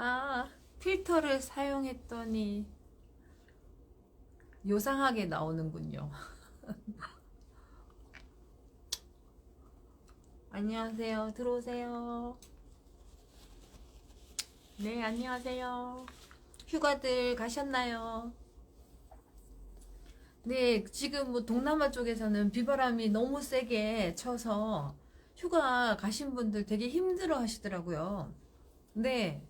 아, 필터를 사용했더니 요상하게 나오는군요. 안녕하세요. 들어오세요. 네, 안녕하세요. 휴가들 가셨나요? 네, 지금 뭐 동남아 쪽에서는 비바람이 너무 세게 쳐서 휴가 가신 분들 되게 힘들어 하시더라고요. 네,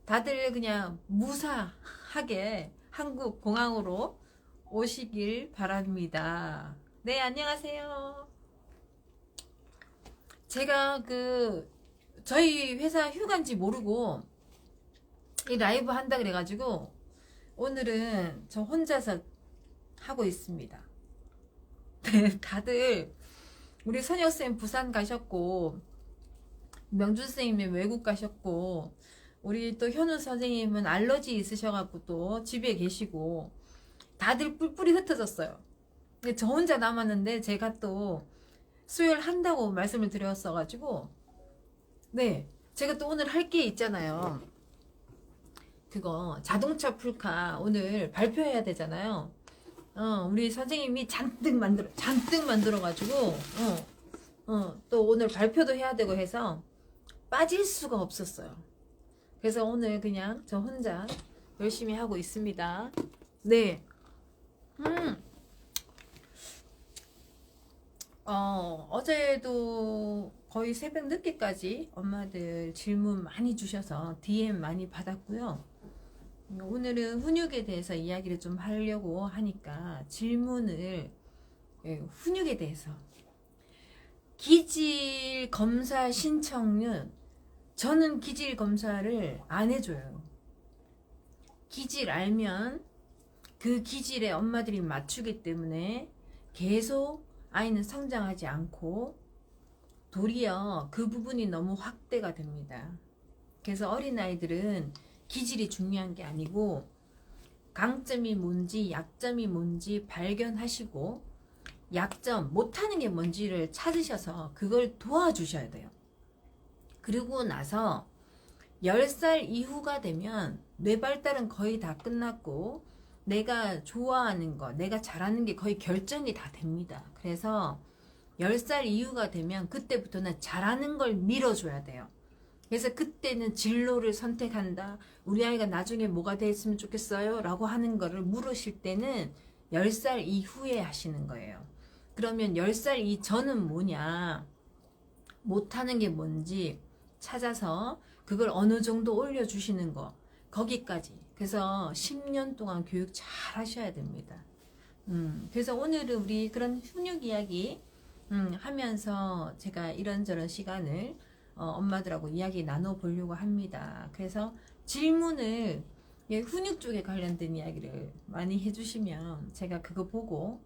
다들 그냥 무사하게 한국 공항으로 오시길 바랍니다. 네, 안녕하세요. 제가 저희 회사 휴가인지 모르고 이 라이브 한다 그래가지고 오늘은 저 혼자서 하고 있습니다. 네, 다들 우리 선영쌤 부산 가셨고 명준쌤이 외국 가셨고 우리 또 현우 선생님은 알러지 있으셔갖고 또 집에 계시고 다들 뿔뿔이 흩어졌어요. 근데 저 혼자 남았는데 제가 또 수요일 한다고 말씀을 드렸어가지고 네, 제가 또 오늘 할 게 있잖아요. 그거 자동차 풀카 오늘 발표해야 되잖아요. 우리 선생님이 잔뜩 만들어가지고 또 오늘 발표도 해야 되고 해서 빠질 수가 없었어요. 그래서 오늘 그냥 저 혼자 열심히 하고 있습니다. 네. 어제도 거의 새벽 늦게까지 엄마들 질문 많이 주셔서 DM 많이 받았고요. 오늘은 훈육에 대해서 이야기를 좀 하려고 하니까 질문을 훈육에 대해서 기질 검사 신청은 저는 기질 검사를 안 해줘요. 기질 알면 그 기질에 엄마들이 맞추기 때문에 계속 아이는 성장하지 않고 도리어 그 부분이 너무 확대가 됩니다. 그래서 어린아이들은 기질이 중요한 게 아니고 강점이 뭔지 약점이 뭔지 발견하시고 약점 못하는 게 뭔지를 찾으셔서 그걸 도와주셔야 돼요. 그리고 나서 10살 이후가 되면 뇌 발달은 거의 다 끝났고 내가 좋아하는 거, 내가 잘하는 게 거의 결정이 다 됩니다. 그래서 10살 이후가 되면 그때부터는 잘하는 걸 밀어줘야 돼요. 그래서 그때는 진로를 선택한다. 우리 아이가 나중에 뭐가 됐으면 좋겠어요? 라고 하는 거를 물으실 때는 10살 이후에 하시는 거예요. 그러면 10살 이전은 뭐냐? 못하는 게 뭔지 찾아서 그걸 어느 정도 올려주시는 거. 거기까지. 그래서 10년 동안 교육 잘 하셔야 됩니다. 그래서 오늘은 우리 그런 훈육 이야기 하면서 제가 이런저런 시간을 엄마들하고 이야기 나눠보려고 합니다. 그래서 질문을 훈육 쪽에 관련된 이야기를 많이 해주시면 제가 그거 보고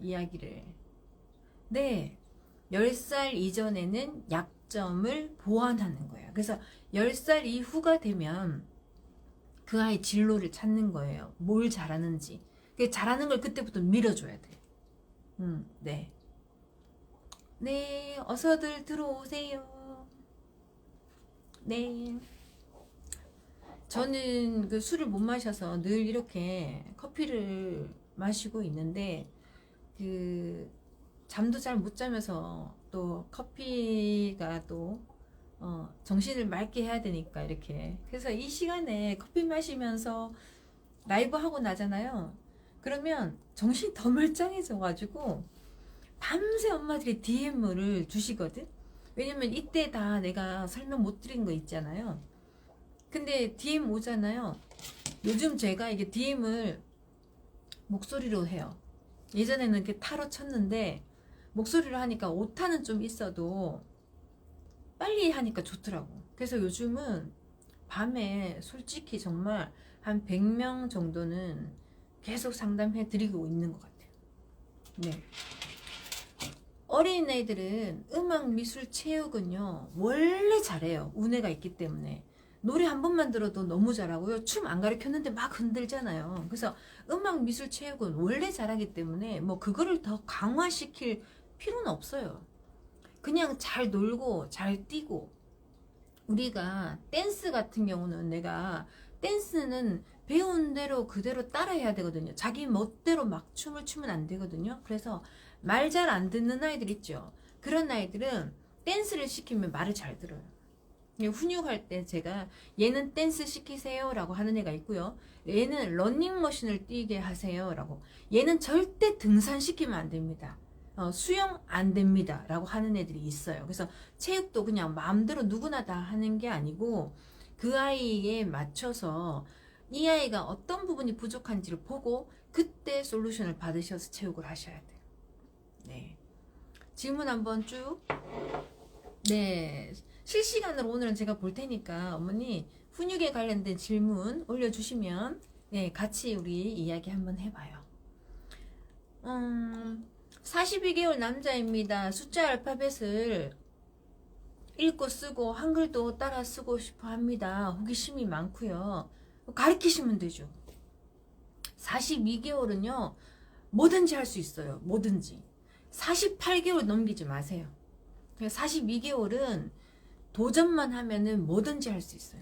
이야기를 네 10살 이전에는 약점을 보완하는 거예요. 그래서 10살 이후가 되면 그 아이 진로를 찾는 거예요. 뭘 잘하는지. 잘하는 걸 그때부터 밀어줘야 돼. 네. 네, 어서들 들어오세요. 네. 저는 그 술을 못 마셔서 늘 이렇게 커피를 마시고 있는데, 잠도 잘 못 자면서 또 커피가 또, 정신을 맑게 해야 되니까 이렇게. 그래서 이 시간에 커피 마시면서 라이브 하고 나잖아요. 그러면 정신이 더 멀쩡해져가지고, 밤새 엄마들이 DM을 주시거든? 왜냐면 이때 다 내가 설명 못 드린 거 있잖아요. 근데 DM 오잖아요. 요즘 제가 이게 DM을 목소리로 해요. 예전에는 이렇게 타로 쳤는데 목소리로 하니까 오타는 좀 있어도 빨리 하니까 좋더라고. 그래서 요즘은 밤에 솔직히 정말 한 100명 정도는 계속 상담해 드리고 있는 것 같아요. 네. 어린애들은 음악 미술 체육은요 원래 잘해요. 운해가 있기 때문에 노래 한 번만 들어도 너무 잘하고요. 춤 안 가르쳤는데 막 흔들잖아요. 그래서 음악 미술 체육은 원래 잘하기 때문에 뭐 그거를 더 강화시킬 필요는 없어요. 그냥 잘 놀고 잘 뛰고 우리가 댄스 같은 경우는 내가 댄스는 배운 대로 그대로 따라해야 되거든요. 자기 멋대로 막 춤을 추면 안 되거든요. 그래서 말 잘 안 듣는 아이들 있죠. 그런 아이들은 댄스를 시키면 말을 잘 들어요. 훈육할 때 제가 얘는 댄스 시키세요 라고 하는 애가 있고요. 얘는 러닝머신을 뛰게 하세요 라고, 얘는 절대 등산시키면 안 됩니다. 수영 안 됩니다 라고 하는 애들이 있어요. 그래서 체육도 그냥 마음대로 누구나 다 하는 게 아니고 그 아이에 맞춰서 이 아이가 어떤 부분이 부족한지를 보고 그때 솔루션을 받으셔서 체육을 하셔야 돼요. 네. 질문 한번 쭉. 네. 실시간으로 오늘은 제가 볼 테니까 어머니 훈육에 관련된 질문 올려주시면 네, 같이 우리 이야기 한번 해봐요. 42개월 남자입니다. 숫자 알파벳을 읽고 쓰고 한글도 따라 쓰고 싶어 합니다. 호기심이 많고요. 가르치시면 되죠. 42개월은요 뭐든지 할 수 있어요. 뭐든지. 48개월 넘기지 마세요. 42개월은 도전만 하면은 뭐든지 할 수 있어요.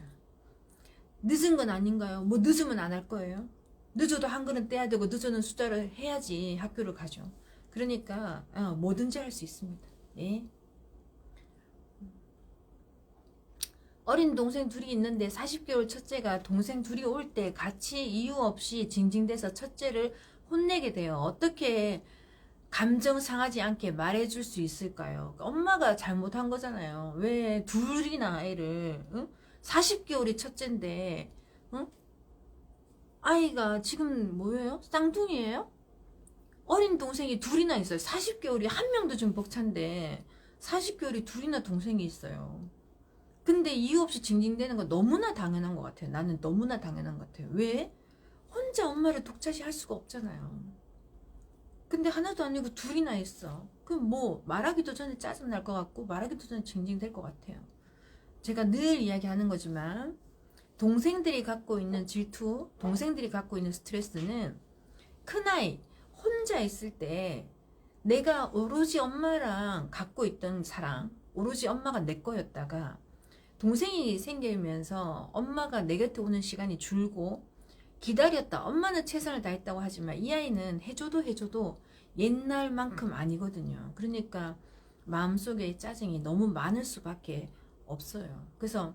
늦은 건 아닌가요? 뭐 늦으면 안 할 거예요. 늦어도 한글은 떼야 되고 늦어는 숫자를 해야지 학교를 가죠. 그러니까 뭐든지 할 수 있습니다. 예. 어린 동생 둘이 있는데 40개월 첫째가 동생 둘이 올 때 같이 이유 없이 징징대서 첫째를 혼내게 돼요. 어떻게 감정 상하지 않게 말해줄 수 있을까요? 엄마가 잘못한 거잖아요. 왜 둘이나 애를 40개월이 첫째인데 아이가 지금 뭐예요? 쌍둥이에요? 어린 동생이 둘이나 있어요. 40개월이 한 명도 좀 벅찬데 40개월이 둘이나 동생이 있어요. 근데 이유 없이 징징대는 거 너무나 당연한 것 같아요. 나는 너무나 당연한 것 같아요. 왜? 혼자 엄마를 독차지할 수가 없잖아요. 근데 하나도 아니고 둘이나 있어. 그럼 뭐 말하기도 전에 짜증날 것 같고 말하기도 전에 징징댈 것 같아요. 제가 늘 이야기하는 거지만 동생들이 갖고 있는 질투, 동생들이 갖고 있는 스트레스는 큰아이 혼자 있을 때 내가 오로지 엄마랑 갖고 있던 사랑, 오로지 엄마가 내 거였다가 동생이 생기면서 엄마가 내 곁에 오는 시간이 줄고 기다렸다. 엄마는 최선을 다했다고 하지만 이 아이는 해줘도 옛날만큼 아니거든요. 그러니까 마음속에 짜증이 너무 많을 수밖에 없어요. 그래서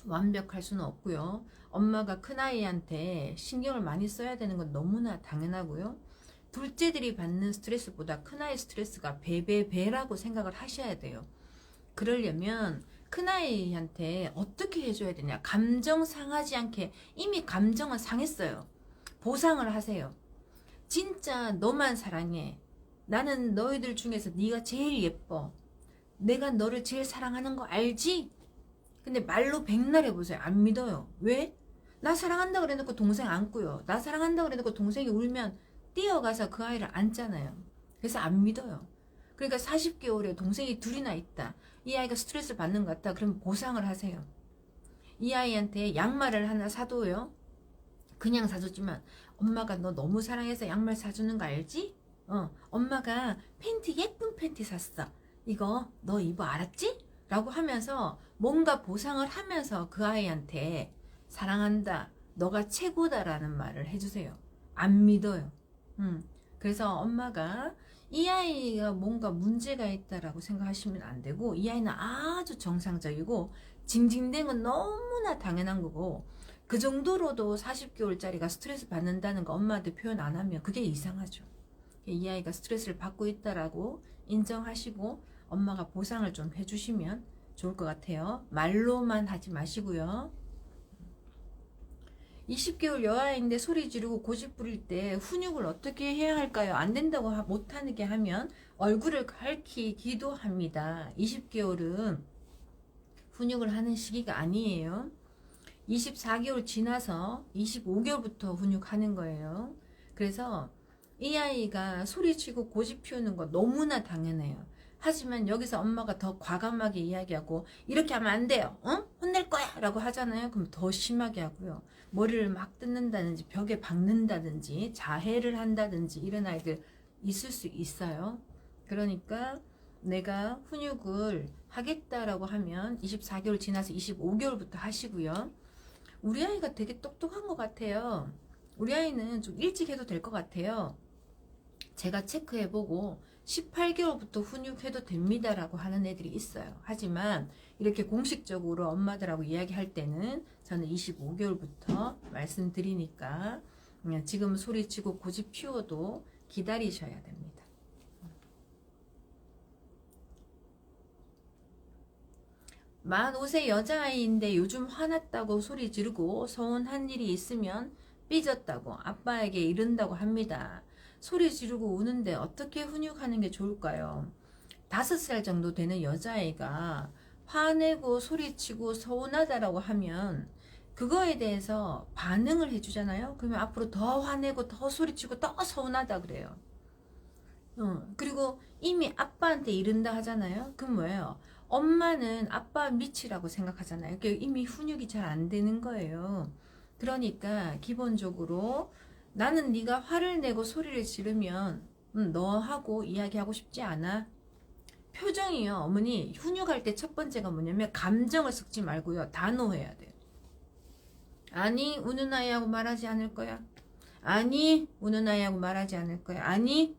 완벽할 수는 없고요. 엄마가 큰아이한테 신경을 많이 써야 되는 건 너무나 당연하고요. 둘째들이 받는 스트레스보다 큰아이 스트레스가 배라고 생각을 하셔야 돼요. 그러려면 큰아이한테 어떻게 해줘야 되냐. 감정 상하지 않게. 이미 감정은 상했어요. 보상을 하세요. 진짜 너만 사랑해. 나는 너희들 중에서 네가 제일 예뻐. 내가 너를 제일 사랑하는 거 알지? 근데 말로 백날 해보세요. 안 믿어요. 왜? 나 사랑한다 그래놓고 동생 안고요. 나 사랑한다 그래놓고 동생이 울면 뛰어가서 그 아이를 안잖아요. 그래서 안 믿어요. 그러니까 40개월에 동생이 둘이나 있다. 이 아이가 스트레스를 받는 것 같다. 그럼 보상을 하세요. 이 아이한테 양말을 하나 사둬요. 그냥 사줬지만 엄마가 너 너무 사랑해서 양말 사주는 거 알지? 엄마가 팬티 예쁜 팬티 샀어. 이거 너 입어 알았지? 라고 하면서 뭔가 보상을 하면서 그 아이한테 사랑한다. 너가 최고다라는 말을 해주세요. 안 믿어요. 그래서 엄마가 이 아이가 뭔가 문제가 있다라고 생각하시면 안 되고 이 아이는 아주 정상적이고 징징댄 건 너무나 당연한 거고 그 정도로도 40개월짜리가 스트레스 받는다는 거 엄마한테 표현 안 하면 그게 이상하죠. 이 아이가 스트레스를 받고 있다라고 인정하시고 엄마가 보상을 좀 해주시면 좋을 것 같아요. 말로만 하지 마시고요. 20개월 여아인데 소리 지르고 고집 부릴 때 훈육을 어떻게 해야 할까요? 안 된다고 못하게 하면 얼굴을 핥히기도 합니다. 20개월은 훈육을 하는 시기가 아니에요. 24개월 지나서 25개월부터 훈육하는 거예요. 그래서 이 아이가 소리치고 고집 피우는 거 너무나 당연해요. 하지만 여기서 엄마가 더 과감하게 이야기하고 이렇게 하면 안 돼요. 혼낼 거야 라고 하잖아요. 그럼 더 심하게 하고요. 머리를 막 뜯는다든지 벽에 박는다든지 자해를 한다든지 이런 아이들 있을 수 있어요. 그러니까 내가 훈육을 하겠다라고 하면 24개월 지나서 25개월부터 하시고요. 우리 아이가 되게 똑똑한 것 같아요. 우리 아이는 좀 일찍 해도 될 것 같아요. 제가 체크해보고 18개월부터 훈육해도 됩니다라고 하는 애들이 있어요. 하지만 이렇게 공식적으로 엄마들하고 이야기할 때는 저는 25개월부터 말씀드리니까 지금 소리치고 고집 피워도 기다리셔야 됩니다. 만 5세 여자아이인데 요즘 화났다고 소리 지르고 서운한 일이 있으면 삐졌다고 아빠에게 이른다고 합니다. 소리 지르고 우는데 어떻게 훈육하는 게 좋을까요? 5살 정도 되는 여자아이가 화내고 소리치고 서운하다라고 하면 그거에 대해서 반응을 해주잖아요. 그러면 앞으로 더 화내고 더 소리치고 더 서운하다 그래요. 그리고 이미 아빠한테 이른다 하잖아요. 그럼 뭐예요? 엄마는 아빠 밑이라고 생각하잖아요. 이미 훈육이 잘 안 되는 거예요. 그러니까 기본적으로 나는 네가 화를 내고 소리를 지르면 너하고 이야기하고 싶지 않아. 표정이요. 어머니 훈육할 때 첫 번째가 뭐냐면 감정을 섞지 말고요. 단호해야 돼요. 아니 우는 아이하고 말하지 않을 거야. 아니 우는 아이하고 말하지 않을 거야. 아니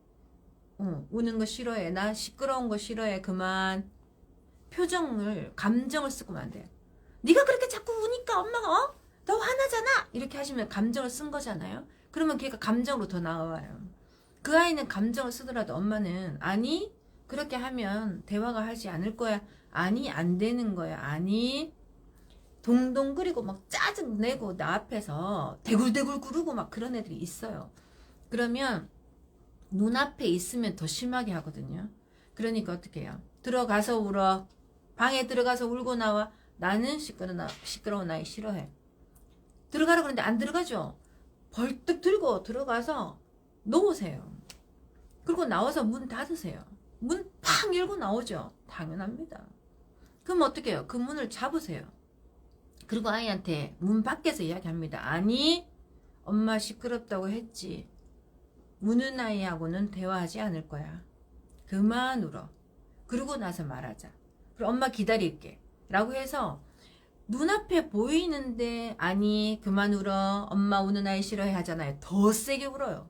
우는 거 싫어해. 나 시끄러운 거 싫어해. 그만. 표정을 감정을 쓰고 안 돼요. 네가 그렇게 자꾸 우니까 엄마가 너 화나잖아 이렇게 하시면 감정을 쓴 거잖아요. 그러면 걔가 감정으로 더 나와요. 그 아이는 감정을 쓰더라도 엄마는 아니 그렇게 하면 대화가 하지 않을 거야. 아니 안 되는 거야. 아니 동동그리고 막 짜증내고 나 앞에서 대굴대굴 구르고 막 그런 애들이 있어요. 그러면 눈앞에 있으면 더 심하게 하거든요. 그러니까 어떻게 해요? 들어가서 울어. 방에 들어가서 울고 나와. 나는 시끄러운 아이 싫어해. 들어가라 그러는데 안 들어가죠. 벌떡 들고 들어가서 놓으세요. 그리고 나와서 문 닫으세요. 문 팍 열고 나오죠. 당연합니다. 그럼 어떻게 해요? 그 문을 잡으세요. 그리고 아이한테 문 밖에서 이야기합니다. 아니 엄마 시끄럽다고 했지. 우는 아이하고는 대화하지 않을 거야. 그만 울어. 그러고 나서 말하자. 그럼 엄마 기다릴게. 라고 해서 눈앞에 보이는데 아니 그만 울어. 엄마 우는 아이 싫어해 하잖아요. 더 세게 울어요.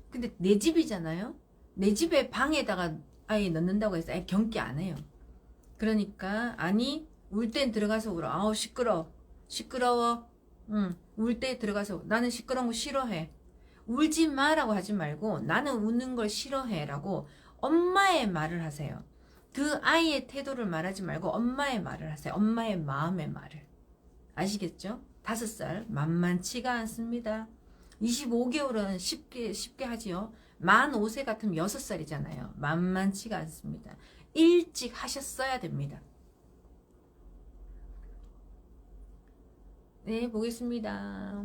근데 내 집이잖아요. 내 집에 방에다가 아이 넣는다고 해서 아이 경기 안 해요. 그러니까 아니 울 땐 들어가서 울어. 아우 시끄러워. 울 때 들어가서 나는 시끄러운 거 싫어해. 울지 마라고 하지 말고 나는 우는 걸 싫어해 라고 엄마의 말을 하세요. 그 아이의 태도를 말하지 말고 엄마의 말을 하세요. 엄마의 마음의 말을. 아시겠죠? 5살 만만치가 않습니다. 25개월은 쉽게 하지요. 만 5세 같으면 6살이잖아요. 만만치가 않습니다. 일찍 하셨어야 됩니다. 네, 보겠습니다.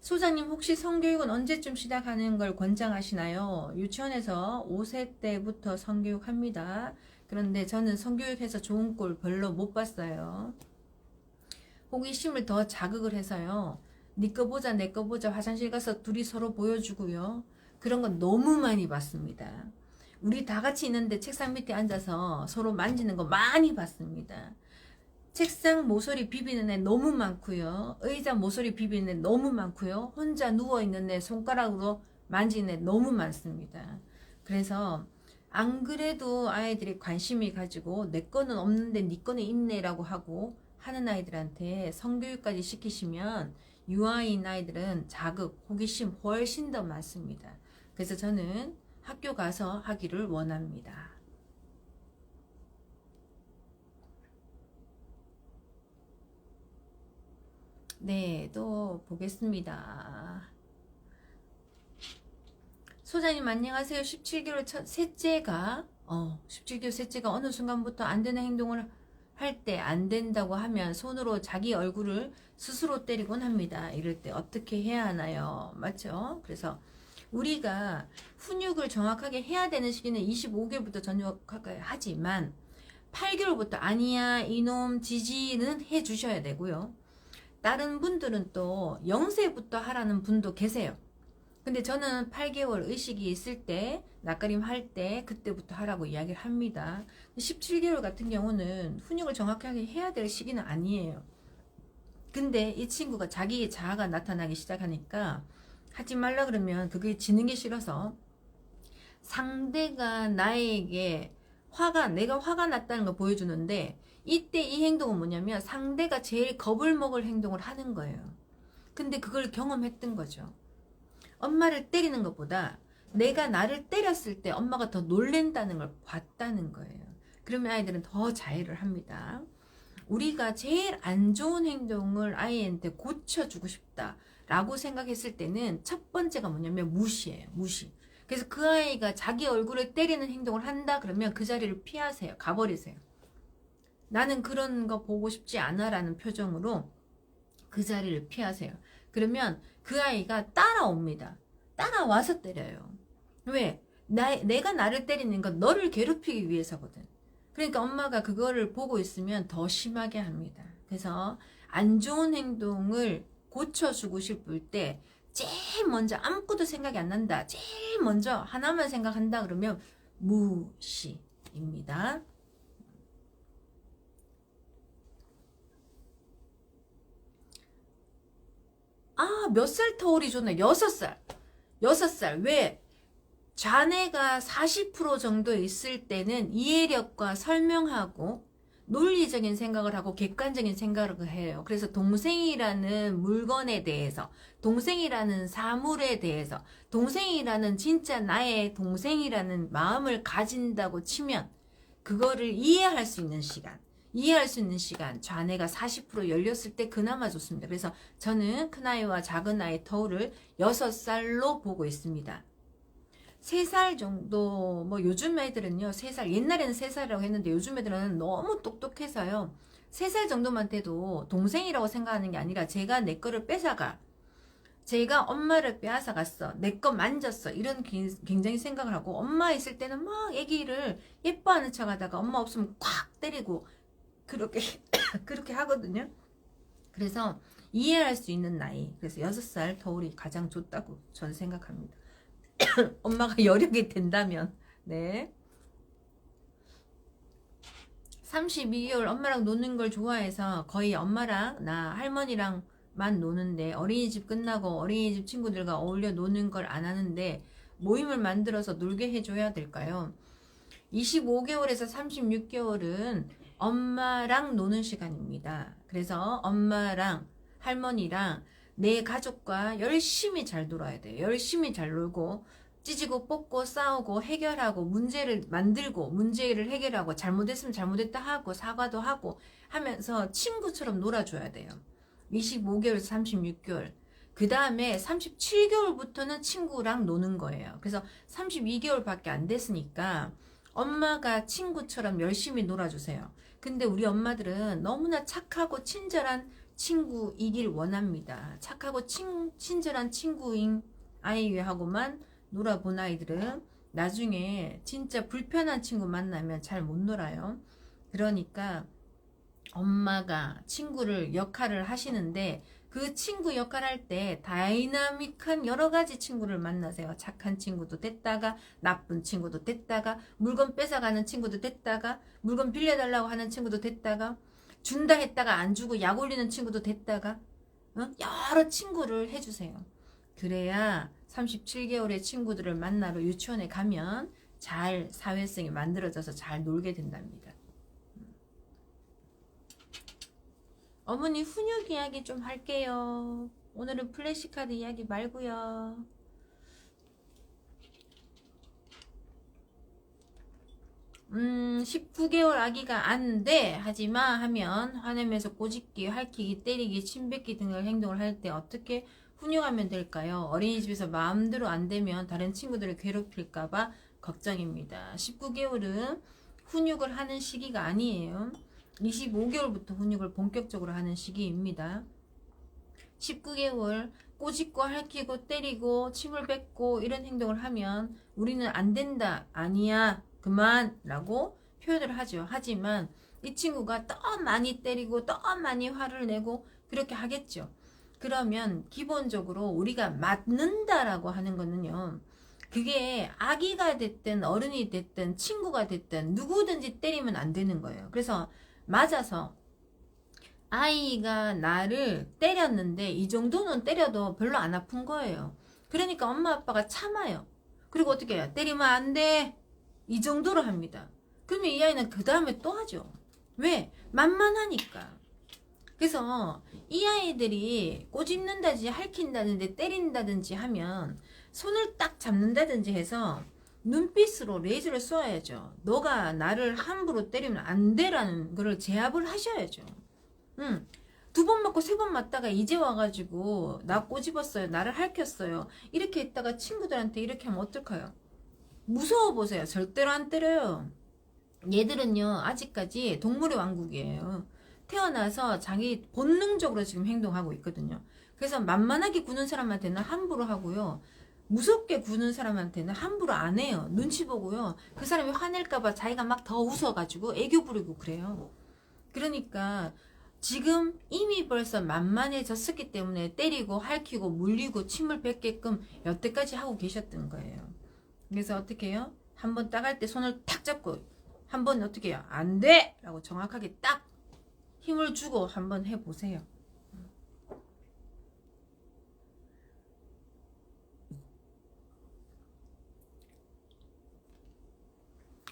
소장님 혹시 성교육은 언제쯤 시작하는 걸 권장하시나요? 유치원에서 5세 때부터 성교육합니다. 그런데 저는 성교육해서 좋은 꼴 별로 못 봤어요. 호기심을 더 자극을 해서요. 네 거 보자 내 거 보자 화장실 가서 둘이 서로 보여주고요. 그런 건 너무 많이 봤습니다. 우리 다 같이 있는데 책상 밑에 앉아서 서로 만지는 거 많이 봤습니다. 책상 모서리 비비는 애 너무 많고요. 의자 모서리 비비는 애 너무 많고요. 혼자 누워있는 애 손가락으로 만지는 애 너무 많습니다. 그래서 안 그래도 아이들이 관심이 가지고 내 거는 없는데 네 거는 있네 라고 하고 하는 아이들한테 성교육까지 시키시면 유아인 아이들은 자극, 호기심 훨씬 더 많습니다. 그래서 저는 학교 가서 하기를 원합니다. 네, 또 보겠습니다. 소장님 안녕하세요. 17개월 셋째가 17개월 셋째가 어느 순간부터 안 되는 행동을 할 때 안 된다고 하면 손으로 자기 얼굴을 스스로 때리곤 합니다. 이럴 때 어떻게 해야 하나요? 맞죠? 그래서 우리가 훈육을 정확하게 해야 되는 시기는 25개월부터 정확하게 하지만 8개월부터 아니야 이놈 지지는 해주셔야 되고요. 다른 분들은 또 0세부터 하라는 분도 계세요. 근데 저는 8개월 의식이 있을 때, 낯가림 할 때, 그때부터 하라고 이야기를 합니다. 17개월 같은 경우는 훈육을 정확하게 해야 될 시기는 아니에요. 근데 이 친구가 자기의 자아가 나타나기 시작하니까 하지 말라 그러면 그게 지는 게 싫어서 상대가 나에게 내가 화가 났다는 걸 보여주는데 이때 이 행동은 뭐냐면 상대가 제일 겁을 먹을 행동을 하는 거예요. 근데 그걸 경험했던 거죠. 엄마를 때리는 것보다 내가 나를 때렸을 때 엄마가 더 놀랜다는 걸 봤다는 거예요. 그러면 아이들은 더 자해를 합니다. 우리가 제일 안 좋은 행동을 아이한테 고쳐주고 싶다라고 생각했을 때는 첫 번째가 뭐냐면 무시예요. 무시. 그래서 그 아이가 자기 얼굴을 때리는 행동을 한다 그러면 그 자리를 피하세요. 가버리세요. 나는 그런 거 보고 싶지 않아 라는 표정으로 그 자리를 피하세요. 그러면 그 아이가 따라옵니다. 따라와서 때려요. 왜? 내가 나를 때리는 건 너를 괴롭히기 위해서거든. 그러니까 엄마가 그거를 보고 있으면 더 심하게 합니다. 그래서 안 좋은 행동을 고쳐주고 싶을 때 제일 먼저 아무것도 생각이 안 난다. 제일 먼저 하나만 생각한다 그러면 무시입니다. 몇 살 터울이 좋네. 6살. 6살. 왜? 자네가 40% 정도 있을 때는 이해력과 설명하고 논리적인 생각을 하고 객관적인 생각을 해요. 그래서 동생이라는 물건에 대해서, 동생이라는 사물에 대해서, 동생이라는 진짜 나의 동생이라는 마음을 가진다고 치면 그거를 이해할 수 있는 시간, 자네가 40% 열렸을 때 그나마 좋습니다. 그래서 저는 큰아이와 작은아이 터울을 6살로 보고 있습니다. 3살 정도, 뭐 요즘 애들은요, 3살, 옛날에는 3살이라고 했는데 요즘 애들은 너무 똑똑해서요, 3살 정도만 돼도 동생이라고 생각하는 게 아니라 제가 내 거를 뺏어가, 제가 엄마를 빼앗아갔어, 내 거 만졌어, 이런 굉장히 생각을 하고, 엄마 있을 때는 막 애기를 예뻐하는 척 하다가 엄마 없으면 콱 때리고 그렇게 그렇게 하거든요. 그래서 이해할 수 있는 나이, 그래서 6살 터울이 가장 좋다고 저는 생각합니다. 엄마가 여력이 된다면. 네. 32개월 엄마랑 노는 걸 좋아해서 거의 엄마랑 나 할머니랑만 노는데, 어린이집 끝나고 어린이집 친구들과 어울려 노는 걸 안 하는데 모임을 만들어서 놀게 해줘야 될까요? 25개월에서 36개월은 엄마랑 노는 시간입니다. 그래서 엄마랑 할머니랑 내 가족과 열심히 잘 놀아야 돼요. 열심히 잘 놀고 찢고 뽑고 싸우고 해결하고 문제를 만들고 문제를 해결하고 잘못했으면 잘못했다 하고 사과도 하고 하면서 친구처럼 놀아줘야 돼요. 25개월에서 36개월. 그 다음에 37개월부터는 친구랑 노는 거예요. 그래서 32개월밖에 안 됐으니까 엄마가 친구처럼 열심히 놀아주세요. 근데 우리 엄마들은 너무나 착하고 친절한 친구이길 원합니다. 착하고 친절한 친구인 아이하고만 놀아본 아이들은 나중에 진짜 불편한 친구 만나면 잘 못 놀아요. 그러니까 엄마가 친구를 역할을 하시는데 그 친구 역할 할 때 다이나믹한 여러 가지 친구를 만나세요. 착한 친구도 됐다가 나쁜 친구도 됐다가 물건 뺏어가는 친구도 됐다가 물건 빌려달라고 하는 친구도 됐다가 준다 했다가 안 주고 약 올리는 친구도 됐다가 여러 친구를 해주세요. 그래야 37개월의 친구들을 만나러 유치원에 가면 잘 사회성이 만들어져서 잘 놀게 된답니다. 어머니 훈육 이야기 좀 할게요. 오늘은 플래시카드 이야기 말고요. 19개월 아기가 안 돼 하지마 하면 화내면서 꼬집기, 핥히기, 때리기, 침뱉기 등의 행동을 할 때 어떻게 훈육하면 될까요? 어린이집에서 마음대로 안 되면 다른 친구들을 괴롭힐까봐 걱정입니다. 19개월은 훈육을 하는 시기가 아니에요. 25개월부터 훈육을 본격적으로 하는 시기입니다. 19개월 꼬집고 핥히고 때리고 침을 뱉고 이런 행동을 하면 우리는 안 된다, 아니야, 그만 라고 표현을 하죠. 하지만 이 친구가 더 많이 때리고 더 많이 화를 내고 그렇게 하겠죠. 그러면 기본적으로 우리가 맞는다라고 하는 거는요. 그게 아기가 됐든 어른이 됐든 친구가 됐든 누구든지 때리면 안 되는 거예요. 그래서 맞아서 아이가 나를 때렸는데 이 정도는 때려도 별로 안 아픈 거예요. 그러니까 엄마 아빠가 참아요. 그리고 어떻게 해요? 때리면 안 돼. 이 정도로 합니다. 그러면 이 아이는 그 다음에 또 하죠. 왜? 만만하니까. 그래서 이 아이들이 꼬집는다든지 할킨다든지 때린다든지 하면 손을 딱 잡는다든지 해서 눈빛으로 레이저를 쏘아야죠. 너가 나를 함부로 때리면 안 돼라는 거를 제압을 하셔야죠. 두 번 맞고 세 번 맞다가 이제 와가지고 나 꼬집었어요. 나를 할켰어요. 이렇게 했다가 친구들한테 이렇게 하면 어떡해요? 무서워 보세요. 절대로 안 때려요. 얘들은요 아직까지 동물의 왕국이에요. 태어나서 자기 본능적으로 지금 행동하고 있거든요. 그래서 만만하게 구는 사람한테는 함부로 하고요. 무섭게 구는 사람한테는 함부로 안 해요. 눈치 보고요. 그 사람이 화낼까봐 자기가 막 더 웃어가지고 애교 부리고 그래요. 그러니까 지금 이미 벌써 만만해졌었기 때문에 때리고 할퀴고 물리고 침을 뱉게끔 여태까지 하고 계셨던 거예요. 그래서 어떻게 해요? 한번 따갈 때 손을 탁 잡고 한번 어떻게 해요? 안 돼! 라고 정확하게 딱 힘을 주고 한번 해보세요.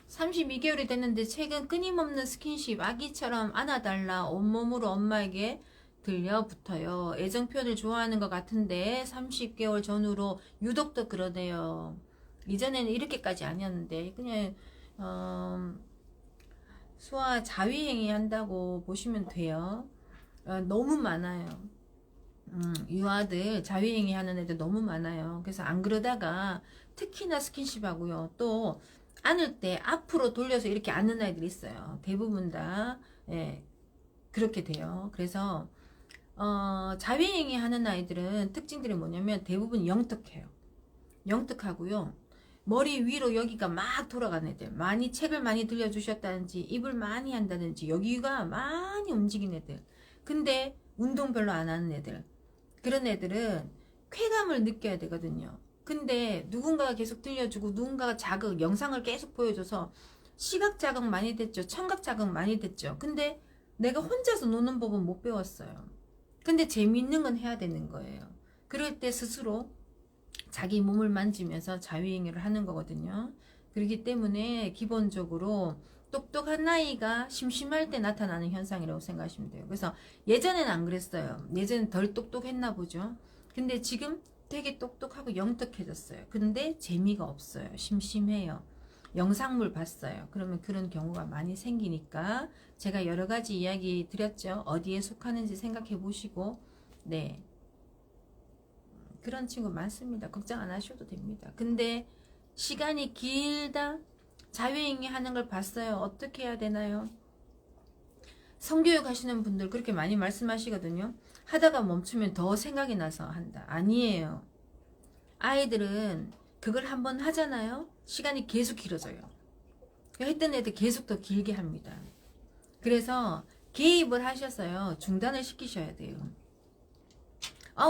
32개월이 됐는데 최근 끊임없는 스킨십, 아기처럼 안아달라 온몸으로 엄마에게 들려붙어요. 애정 표현을 좋아하는 것 같은데 30개월 전후로 유독 더 그러네요. 이전에는 이렇게까지 아니었는데 그냥 소아 자위행위 한다고 보시면 돼요. 너무 많아요. 유아들 자위행위 하는 애들 너무 많아요. 그래서 안 그러다가 특히나 스킨십 하고요. 또 안을 때 앞으로 돌려서 이렇게 안는 아이들이 있어요. 대부분 다 예, 그렇게 돼요. 그래서 자위행위 하는 아이들은 특징들이 뭐냐면 대부분 영특해요. 영특하고요. 머리 위로 여기가 막 돌아가는 애들, 많이 책을 많이 들려주셨다든지 입을 많이 한다든지 여기가 많이 움직이는 애들, 근데 운동 별로 안 하는 애들, 그런 애들은 쾌감을 느껴야 되거든요. 근데 누군가가 계속 들려주고 누군가가 자극, 영상을 계속 보여줘서 시각 자극 많이 됐죠. 청각 자극 많이 됐죠. 근데 내가 혼자서 노는 법은 못 배웠어요. 근데 재밌는 건 해야 되는 거예요. 그럴 때 스스로 자기 몸을 만지면서 자유행위를 하는 거거든요. 그렇기 때문에 기본적으로 똑똑한 아이가 심심할 때 나타나는 현상이라고 생각하시면 돼요. 그래서 예전에는 안 그랬어요. 예전엔 덜 똑똑했나 보죠. 근데 지금 되게 똑똑하고 영특해졌어요. 근데 재미가 없어요. 심심해요. 영상물 봤어요. 그러면 그런 경우가 많이 생기니까 제가 여러 가지 이야기 드렸죠. 어디에 속하는지 생각해 보시고 네. 그런 친구 많습니다. 걱정 안 하셔도 됩니다. 근데 시간이 길다? 자유행위 하는 걸 봤어요. 어떻게 해야 되나요? 성교육 하시는 분들 그렇게 많이 말씀하시거든요. 하다가 멈추면 더 생각이 나서 한다. 아니에요. 아이들은 그걸 한번 하잖아요. 시간이 계속 길어져요. 했던 애들 계속 더 길게 합니다. 그래서 개입을 하셔서요. 중단을 시키셔야 돼요.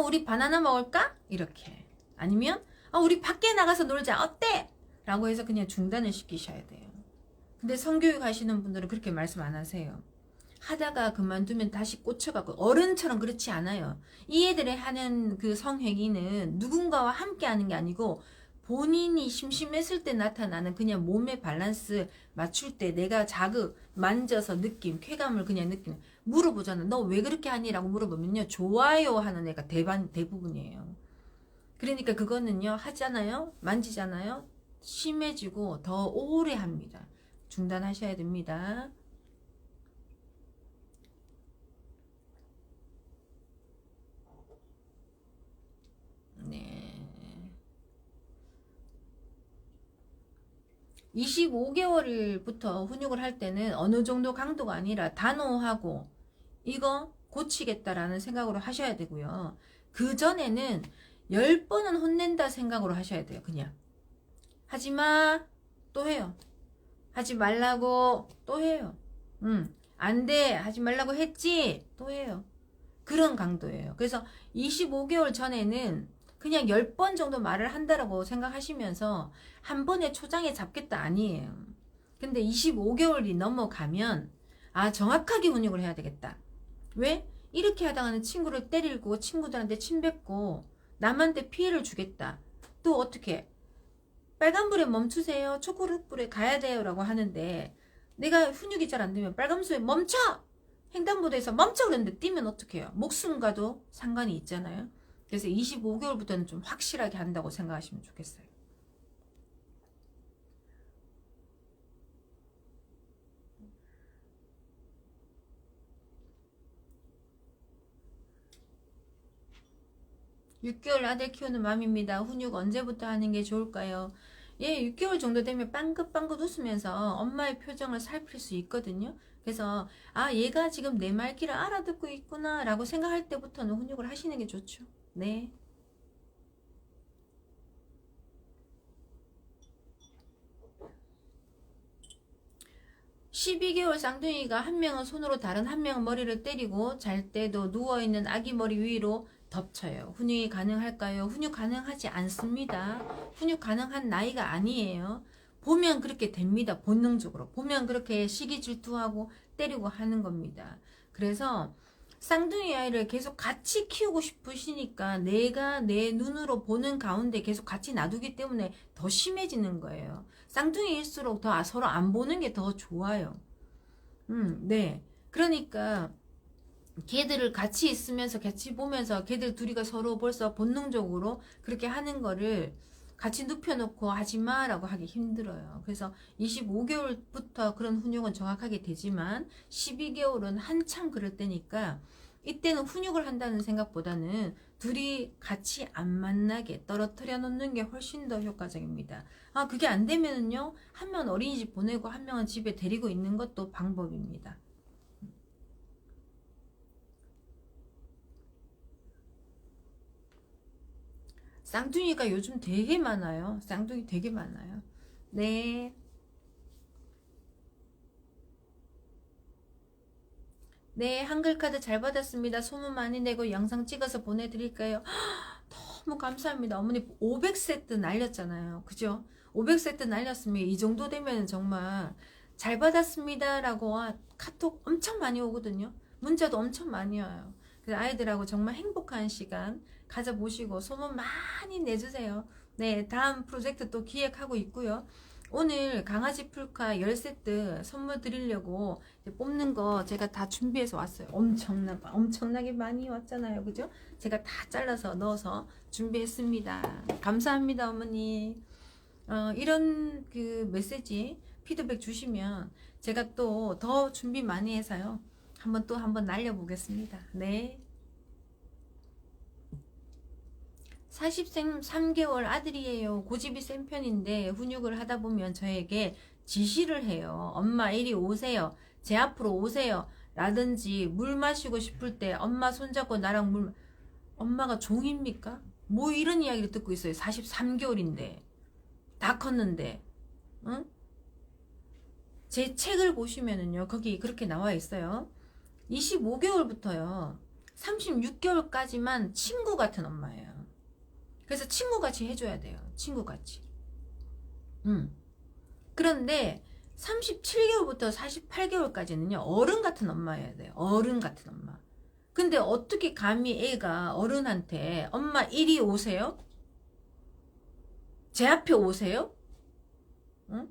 우리 바나나 먹을까? 이렇게. 아니면 우리 밖에 나가서 놀자. 어때? 라고 해서 그냥 중단을 시키셔야 돼요. 근데 성교육 하시는 분들은 그렇게 말씀 안 하세요. 하다가 그만두면 다시 꽂혀가고 어른처럼 그렇지 않아요. 이 애들이 하는 그 성행위는 누군가와 함께 하는 게 아니고 본인이 심심했을 때 나타나는 그냥 몸의 밸런스 맞출 때 내가 자극, 만져서 느낌, 쾌감을 그냥 느끼는. 물어보잖아. 너 왜 그렇게 하니? 라고 물어보면요. 좋아요 하는 애가 대부분이에요. 그러니까 그거는요. 하잖아요. 만지잖아요. 심해지고 더 오래 합니다. 중단하셔야 됩니다. 네. 25개월부터 훈육을 할 때는 어느 정도 강도가 아니라 단호하고 이거 고치겠다라는 생각으로 하셔야 되고요. 그 전에는 10번은 혼낸다 생각으로 하셔야 돼요. 그냥 하지마 또 해요. 하지 말라고 또 해요. 안 돼 하지 말라고 했지 또 해요. 그런 강도예요. 그래서 25개월 전에는 그냥 10번 정도 말을 한다라고 생각하시면서 한 번에 초장에 잡겠다 아니에요. 근데 25개월이 넘어가면 아, 정확하게 훈육을 해야 되겠다. 왜? 이렇게 하다가는 친구를 때리고 친구들한테 침뱉고 남한테 피해를 주겠다. 또 어떻게? 빨간불에 멈추세요. 초록불에 가야 돼요. 라고 하는데 내가 훈육이 잘 안 되면 빨간불에 멈춰! 횡단보도에서 멈춰! 그랬는데 뛰면 어떡해요? 목숨과도 상관이 있잖아요. 그래서 25개월부터는 좀 확실하게 한다고 생각하시면 좋겠어요. (6개월) 아들 키우는 맘입니다. 훈육 언제부터 하는 게 좋을까요? 예, 6개월 정도 되면 빵긋빵긋 웃으면서 엄마의 표정을 살필 수 있거든요. 그래서 아, 얘가 지금 내 말귀를 알아듣고 있구나 라고 생각할 때부터는 훈육을 하시는 게 좋죠. 네. 12개월 쌍둥이가 한 명은 손으로 다른 한 명은 머리를 때리고 잘 때도 누워있는 아기 머리 위로 덮쳐요. 훈육이 가능할까요? 훈육 가능하지 않습니다. 훈육 가능한 나이가 아니에요. 보면 그렇게 됩니다. 본능적으로. 보면 그렇게 시기 질투하고 때리고 하는 겁니다. 그래서 쌍둥이 아이를 계속 같이 키우고 싶으시니까 내가 내 눈으로 보는 가운데 계속 같이 놔두기 때문에 더 심해지는 거예요. 쌍둥이일수록 더 서로 안 보는 게 더 좋아요. 네. 그러니까 걔들을 같이 있으면서 같이 보면서 걔들 둘이가 서로 벌써 본능적으로 그렇게 하는 거를 같이 눕혀놓고 하지마 라고 하기 힘들어요. 그래서 25개월부터 그런 훈육은 정확하게 되지만 12개월은 한참 그럴 때니까 이때는 훈육을 한다는 생각보다는 둘이 같이 안 만나게 떨어뜨려 놓는 게 훨씬 더 효과적입니다. 아, 그게 안 되면은요, 한 명은 어린이집 보내고 한 명은 집에 데리고 있는 것도 방법입니다. 쌍둥이가 요즘 되게 많아요. 쌍둥이 되게 많아요. 네. 네, 한글 카드 잘 받았습니다. 소문 많이 내고 영상 찍어서 보내드릴까요? 너무 감사합니다. 어머니 500세트 날렸잖아요. 그죠? 500세트 날렸으면 이 정도 되면 정말 잘 받았습니다 라고 카톡 엄청 많이 오거든요. 문자도 엄청 많이 와요. 그래서 아이들하고 정말 행복한 시간 가져보시고 소문 많이 내주세요. 네, 다음 프로젝트 또 기획하고 있고요. 오늘 강아지 풀카 10세트 선물 드리려고 뽑는 거 제가 다 준비해서 왔어요. 엄청나게 많이 왔잖아요. 그죠? 제가 다 잘라서 넣어서 준비했습니다. 감사합니다, 어머니. 이런 그 메시지, 피드백 주시면 제가 또 더 준비 많이 해서요. 한번 날려보겠습니다. 네. 43개월 아들이에요. 고집이 센 편인데 훈육을 하다 보면 저에게 지시를 해요. 엄마 이리 오세요. 제 앞으로 오세요. 라든지 물 마시고 싶을 때 엄마 손잡고 나랑 엄마가 종입니까? 뭐 이런 이야기를 듣고 있어요. 43개월인데 다 컸는데. 응? 제 책을 보시면은요. 거기 그렇게 나와 있어요. 25개월부터요. 36개월까지만 친구 같은 엄마예요. 그래서 친구같이 해줘야 돼요. 친구같이. 그런데 37개월부터 48개월까지는요. 어른 같은 엄마여야 돼요. 어른 같은 엄마. 근데 어떻게 감히 애가 어른한테 엄마 이리 오세요? 제 앞에 오세요? 응?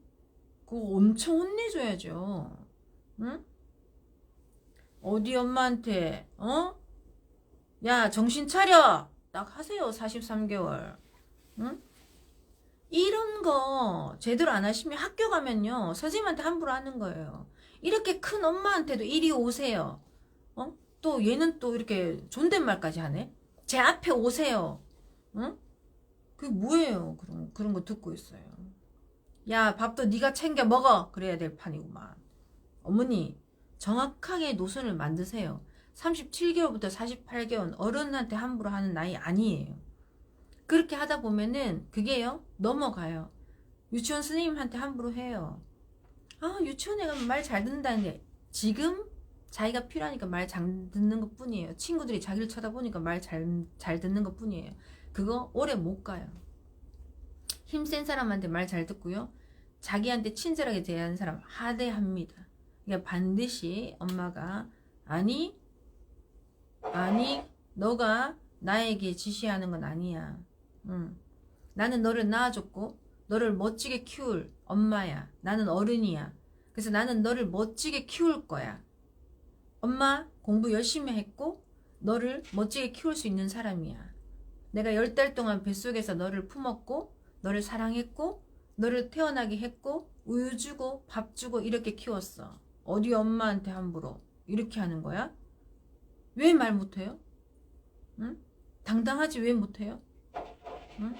그거 엄청 혼내줘야죠. 응? 어디 엄마한테 야, 정신 차려! 딱 하세요. 43개월. 응? 이런 거 제대로 안 하시면 학교 가면요. 선생님한테 함부로 하는 거예요. 이렇게 큰 엄마한테도 이리 오세요. 또 얘는 또 이렇게 존댓말까지 하네. 제 앞에 오세요. 응? 그게 뭐예요? 그런 거 듣고 있어요. 야, 밥도 네가 챙겨 먹어. 그래야 될 판이구만. 어머니, 정확하게 노선을 만드세요. 37개월부터 48개월 어른한테 함부로 하는 나이 아니에요. 그렇게 하다 보면은 그게요 넘어가요. 유치원 선생님한테 함부로 해요. 아, 유치원에 가면 말 잘 듣는다는데 지금 자기가 필요하니까 말 잘 듣는 것 뿐이에요. 친구들이 자기를 쳐다보니까 말 잘 듣는 것 뿐이에요. 그거 오래 못 가요. 힘센 사람한테 말 잘 듣고요. 자기한테 친절하게 대하는 사람 하대합니다. 그러니까 반드시 엄마가 아니 너가 나에게 지시하는 건 아니야. 나는 너를 낳아줬고 너를 멋지게 키울 엄마야. 나는 어른이야. 그래서 나는 너를 멋지게 키울 거야. 엄마 공부 열심히 했고 너를 멋지게 키울 수 있는 사람이야. 내가 10달 동안 뱃속에서 너를 품었고 너를 사랑했고 너를 태어나게 했고 우유 주고 밥 주고 이렇게 키웠어. 어디 엄마한테 함부로 이렇게 하는 거야? 왜 말 못해요? 응? 당당하지 왜 못해요? 응?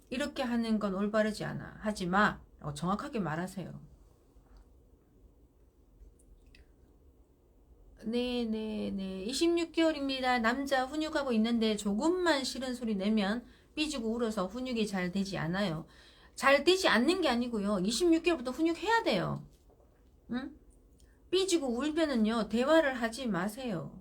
이렇게 하는 건 올바르지 않아. 하지 마 라고 정확하게 말하세요. 네네네 26개월입니다. 남자 훈육하고 있는데 조금만 싫은 소리 내면 삐지고 울어서 훈육이 잘 되지 않아요. 잘 되지 않는 게 아니고요. 26개월부터 훈육해야 돼요. 응? 삐지고 울면은요 대화를 하지 마세요.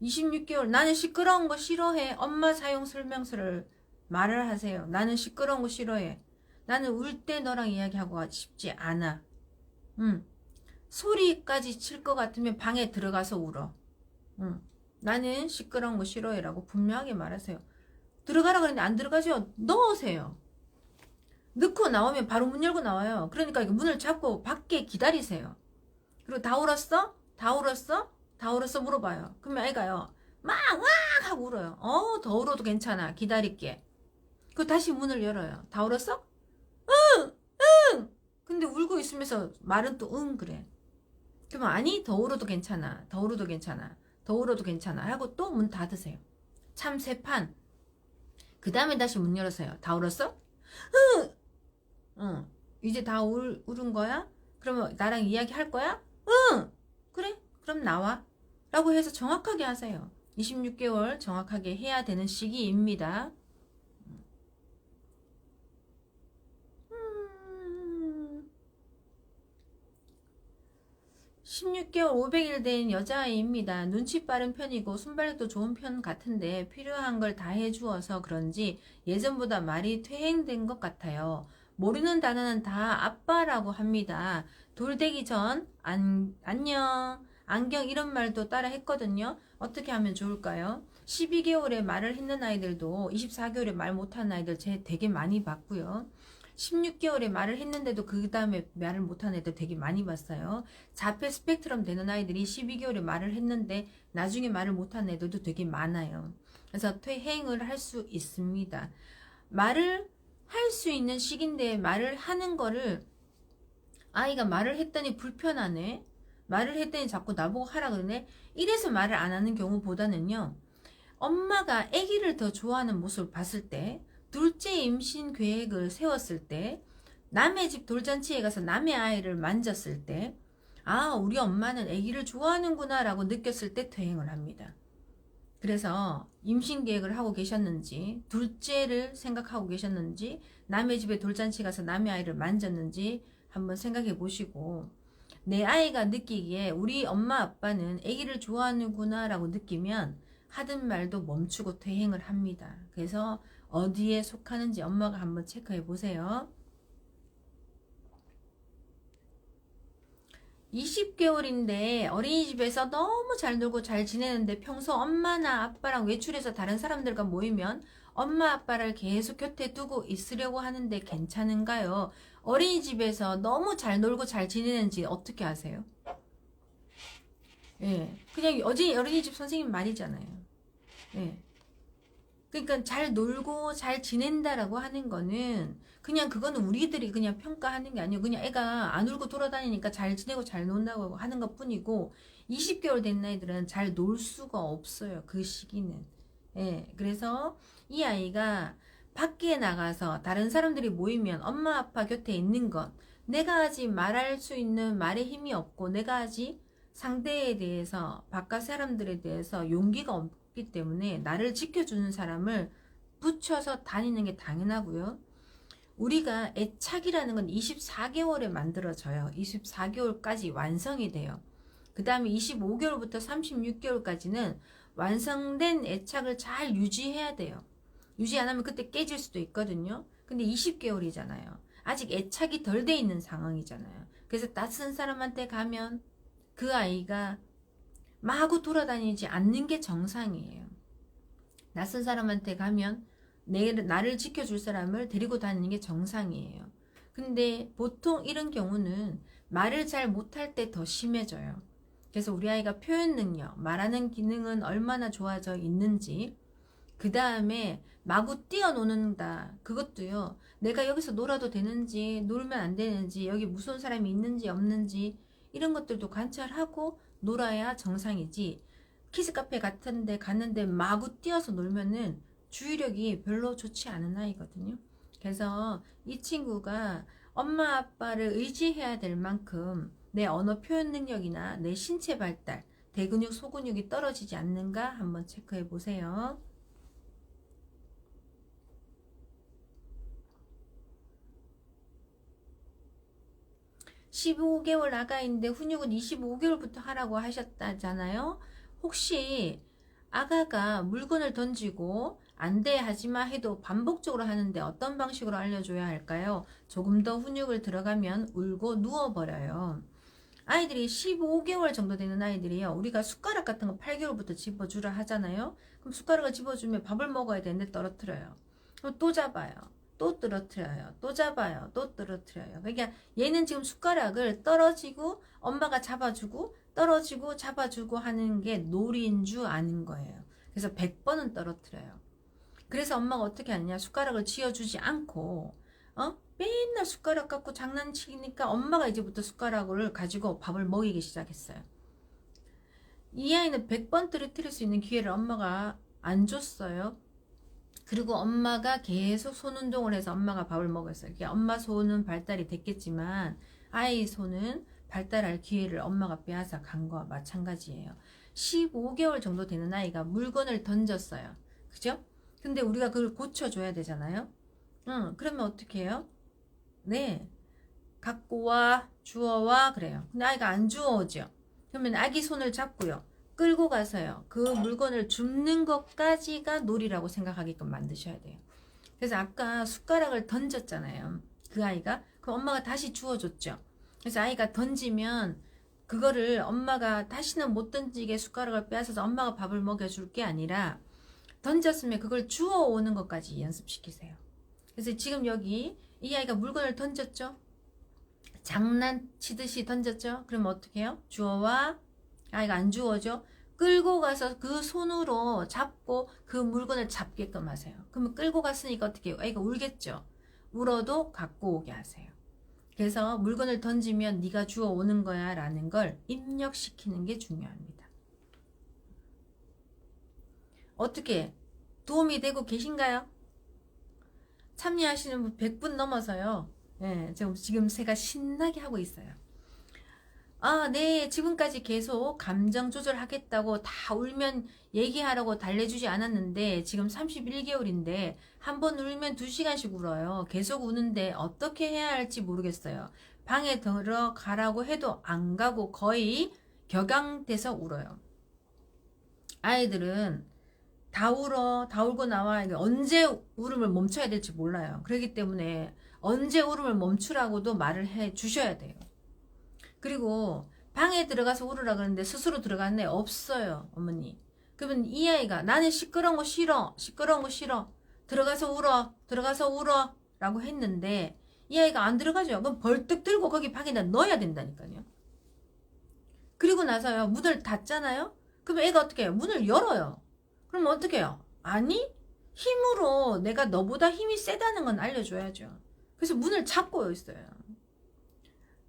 26개월 나는 시끄러운 거 싫어해. 엄마 사용 설명서를 말을 하세요. 나는 시끄러운 거 싫어해. 나는 울 때 너랑 이야기하고 싶지 않아. 소리까지 칠 것 같으면 방에 들어가서 울어. 나는 시끄러운 거 싫어해 라고 분명하게 말하세요. 들어가라 그랬는데 안 들어가죠? 넣으세요. 넣고 나오면 바로 문 열고 나와요. 그러니까 문을 잡고 밖에 기다리세요. 그리고 다 울었어? 다 울었어? 다 울었어? 물어봐요. 그러면 애가요 막 하고 울어요. 더 울어도 괜찮아. 기다릴게. 그 다시 문을 열어요. 다 울었어? 응! 응! 근데 울고 있으면서 말은 또 응 그래. 그러면 아니 더 울어도 괜찮아. 더 울어도 괜찮아. 더 울어도 괜찮아. 하고 또 문 닫으세요. 참 세 판. 그 다음에 다시 문 열었어요. 다 울었어? 응! 응. 이제 다 울은 거야? 그러면 나랑 이야기 할 거야? 응! 그래? 그럼 나와. 라고 해서 정확하게 하세요. 26개월 정확하게 해야 되는 시기입니다. 16개월 500일 된 여자아이입니다. 눈치 빠른 편이고 순발력도 좋은 편 같은데 필요한 걸 다 해주어서 그런지 예전보다 말이 퇴행된 것 같아요. 모르는 단어는 다 아빠라고 합니다. 돌 되기 전 안녕, 안경 이런 말도 따라 했거든요. 어떻게 하면 좋을까요? 12개월에 말을 했는 아이들도 24개월에 말 못하는 아이들 제 되게 많이 봤고요. 16개월에 말을 했는데도 그 다음에 말을 못하는 애들 되게 많이 봤어요. 자폐 스펙트럼 되는 아이들이 12개월에 말을 했는데 나중에 말을 못하는 애들도 되게 많아요. 그래서 퇴행을 할 수 있습니다. 말을 할 수 있는 시기인데 말을 하는 거를 아이가 말을 했더니 불편하네. 말을 했더니 자꾸 나보고 하라 그러네. 이래서 말을 안 하는 경우보다는요. 엄마가 아기를 더 좋아하는 모습을 봤을 때 둘째 임신 계획을 세웠을 때 남의 집 돌잔치에 가서 남의 아이를 만졌을 때 아 우리 엄마는 아기를 좋아하는구나 라고 느꼈을 때 퇴행을 합니다. 그래서 임신 계획을 하고 계셨는지 둘째를 생각하고 계셨는지 남의 집에 돌잔치 가서 남의 아이를 만졌는지 한번 생각해 보시고 내 아이가 느끼기에 우리 엄마 아빠는 아기를 좋아하는구나 라고 느끼면 하든 말도 멈추고 퇴행을 합니다. 그래서 어디에 속하는지 엄마가 한번 체크해 보세요. 20개월인데 어린이집에서 너무 잘 놀고 잘 지내는데 평소 엄마나 아빠랑 외출해서 다른 사람들과 모이면 엄마 아빠를 계속 곁에 두고 있으려고 하는데 괜찮은가요? 어린이집에서 너무 잘 놀고 잘 지내는지 어떻게 아세요? 예, 그냥 어린이집 선생님 말이잖아요. 예. 그러니까 잘 놀고 잘 지낸다라고 하는 거는 그냥 그거는 우리들이 그냥 평가하는 게 아니고 그냥 애가 안 울고 돌아다니니까 잘 지내고 잘 논다고 하는 것 뿐이고 20개월 된 아이들은 잘 놀 수가 없어요. 그 시기는. 예. 그래서 이 아이가 밖에 나가서 다른 사람들이 모이면 엄마 아빠 곁에 있는 것 내가 아직 말할 수 있는 말의 힘이 없고 내가 아직 상대에 대해서 바깥 사람들에 대해서 용기가 없기 때문에 나를 지켜주는 사람을 붙여서 다니는 게 당연하고요. 우리가 애착이라는 건 24개월에 만들어져요. 24개월까지 완성이 돼요. 그 다음에 25개월부터 36개월까지는 완성된 애착을 잘 유지해야 돼요. 유지 안 하면 그때 깨질 수도 있거든요. 근데 20개월이잖아요. 아직 애착이 덜 돼 있는 상황이잖아요. 그래서 낯선 사람한테 가면 그 아이가 마구 돌아다니지 않는 게 정상이에요. 낯선 사람한테 가면 나를 지켜줄 사람을 데리고 다니는 게 정상이에요. 근데 보통 이런 경우는 말을 잘 못할 때 더 심해져요. 그래서 우리 아이가 표현 능력, 말하는 기능은 얼마나 좋아져 있는지, 그 다음에 마구 뛰어노는다. 그것도요. 내가 여기서 놀아도 되는지, 놀면 안 되는지, 여기 무서운 사람이 있는지 없는지 이런 것들도 관찰하고 놀아야 정상이지. 키즈카페 같은 데 갔는데 마구 뛰어서 놀면은 주의력이 별로 좋지 않은 아이거든요. 그래서 이 친구가 엄마 아빠를 의지해야 될 만큼 내 언어 표현 능력이나 내 신체 발달, 대근육, 소근육이 떨어지지 않는가 한번 체크해 보세요. (15개월) 아가인데 훈육은 25개월부터 하라고 하셨다잖아요. 혹시 아가가 물건을 던지고 안돼 하지마 해도 반복적으로 하는데 어떤 방식으로 알려줘야 할까요? 조금 더 훈육을 들어가면 울고 누워버려요. 아이들이 15개월 정도 되는 아이들이요. 우리가 숟가락 같은 거 8개월부터 집어주라 하잖아요. 그럼 숟가락을 집어주면 밥을 먹어야 되는데 떨어뜨려요. 그럼 또 잡아요. 또 떨어뜨려요. 또 잡아요. 또 떨어뜨려요. 그러니까 얘는 지금 숟가락을 떨어지고 엄마가 잡아주고 떨어지고 잡아주고 하는 게 놀이인 줄 아는 거예요. 그래서 100번은 떨어뜨려요. 그래서 엄마가 어떻게 하느냐. 숟가락을 쥐어주지 않고 맨날 숟가락 갖고 장난치니까 엄마가 이제부터 숟가락을 가지고 밥을 먹이기 시작했어요. 이 아이는 100번 떨어뜨릴 수 있는 기회를 엄마가 안 줬어요. 그리고 엄마가 계속 손 운동을 해서 엄마가 밥을 먹었어요. 그러니까 엄마 손은 발달이 됐겠지만 아이 손은 발달할 기회를 엄마가 빼앗아 간 거와 마찬가지예요. 15개월 정도 되는 아이가 물건을 던졌어요. 그죠? 근데 우리가 그걸 고쳐줘야 되잖아요. 그러면 어떻게 해요? 네, 갖고 와, 주워와 그래요. 근데 아이가 안 주워오죠. 그러면 아기 손을 잡고요. 끌고 가서요. 그 물건을 줍는 것까지가 놀이라고 생각하게끔 만드셔야 돼요. 그래서 아까 숟가락을 던졌잖아요. 그 아이가. 그 엄마가 다시 주워줬죠. 그래서 아이가 던지면 그거를 엄마가 다시는 못 던지게 숟가락을 빼앗아서 엄마가 밥을 먹여줄 게 아니라 던졌으면 그걸 주워오는 것까지 연습시키세요. 그래서 지금 여기 이 아이가 물건을 던졌죠. 장난치듯이 던졌죠. 그럼 어떻게 해요? 주워와. 아이가 안 주워져. 끌고 가서 그 손으로 잡고 그 물건을 잡게끔 하세요. 그러면 끌고 갔으니까 어떻게 해요? 아이가 울겠죠. 울어도 갖고 오게 하세요. 그래서 물건을 던지면 네가 주워오는 거야 라는 걸 입력시키는 게 중요합니다. 어떻게 도움이 되고 계신가요? 참여하시는 분 100분 넘어서요. 네, 지금 제가 신나게 하고 있어요. 네, 지금까지 계속 감정 조절하겠다고 다 울면 얘기하라고 달래주지 않았는데 지금 31개월인데 한 번 울면 2시간씩 울어요. 계속 우는데 어떻게 해야 할지 모르겠어요. 방에 들어가라고 해도 안 가고 거의 격양돼서 울어요. 아이들은 다 울어, 다 울고 나와. 언제 울음을 멈춰야 될지 몰라요. 그렇기 때문에 언제 울음을 멈추라고도 말을 해 주셔야 돼요. 그리고 방에 들어가서 울으라 그러는데 스스로 들어갔네? 없어요, 어머니. 그러면 이 아이가 나는 시끄러운 거 싫어, 시끄러운 거 싫어, 들어가서 울어, 들어가서 울어 라고 했는데 이 아이가 안 들어가죠. 그럼 벌떡 들고 거기 방에다 넣어야 된다니까요. 그리고 나서요, 문을 닫잖아요. 그러면 애가 어떻게 해요? 문을 열어요. 그럼 어떻게 해요? 아니, 힘으로 내가 너보다 힘이 세다는 건 알려줘야죠. 그래서 문을 잡고 있어요.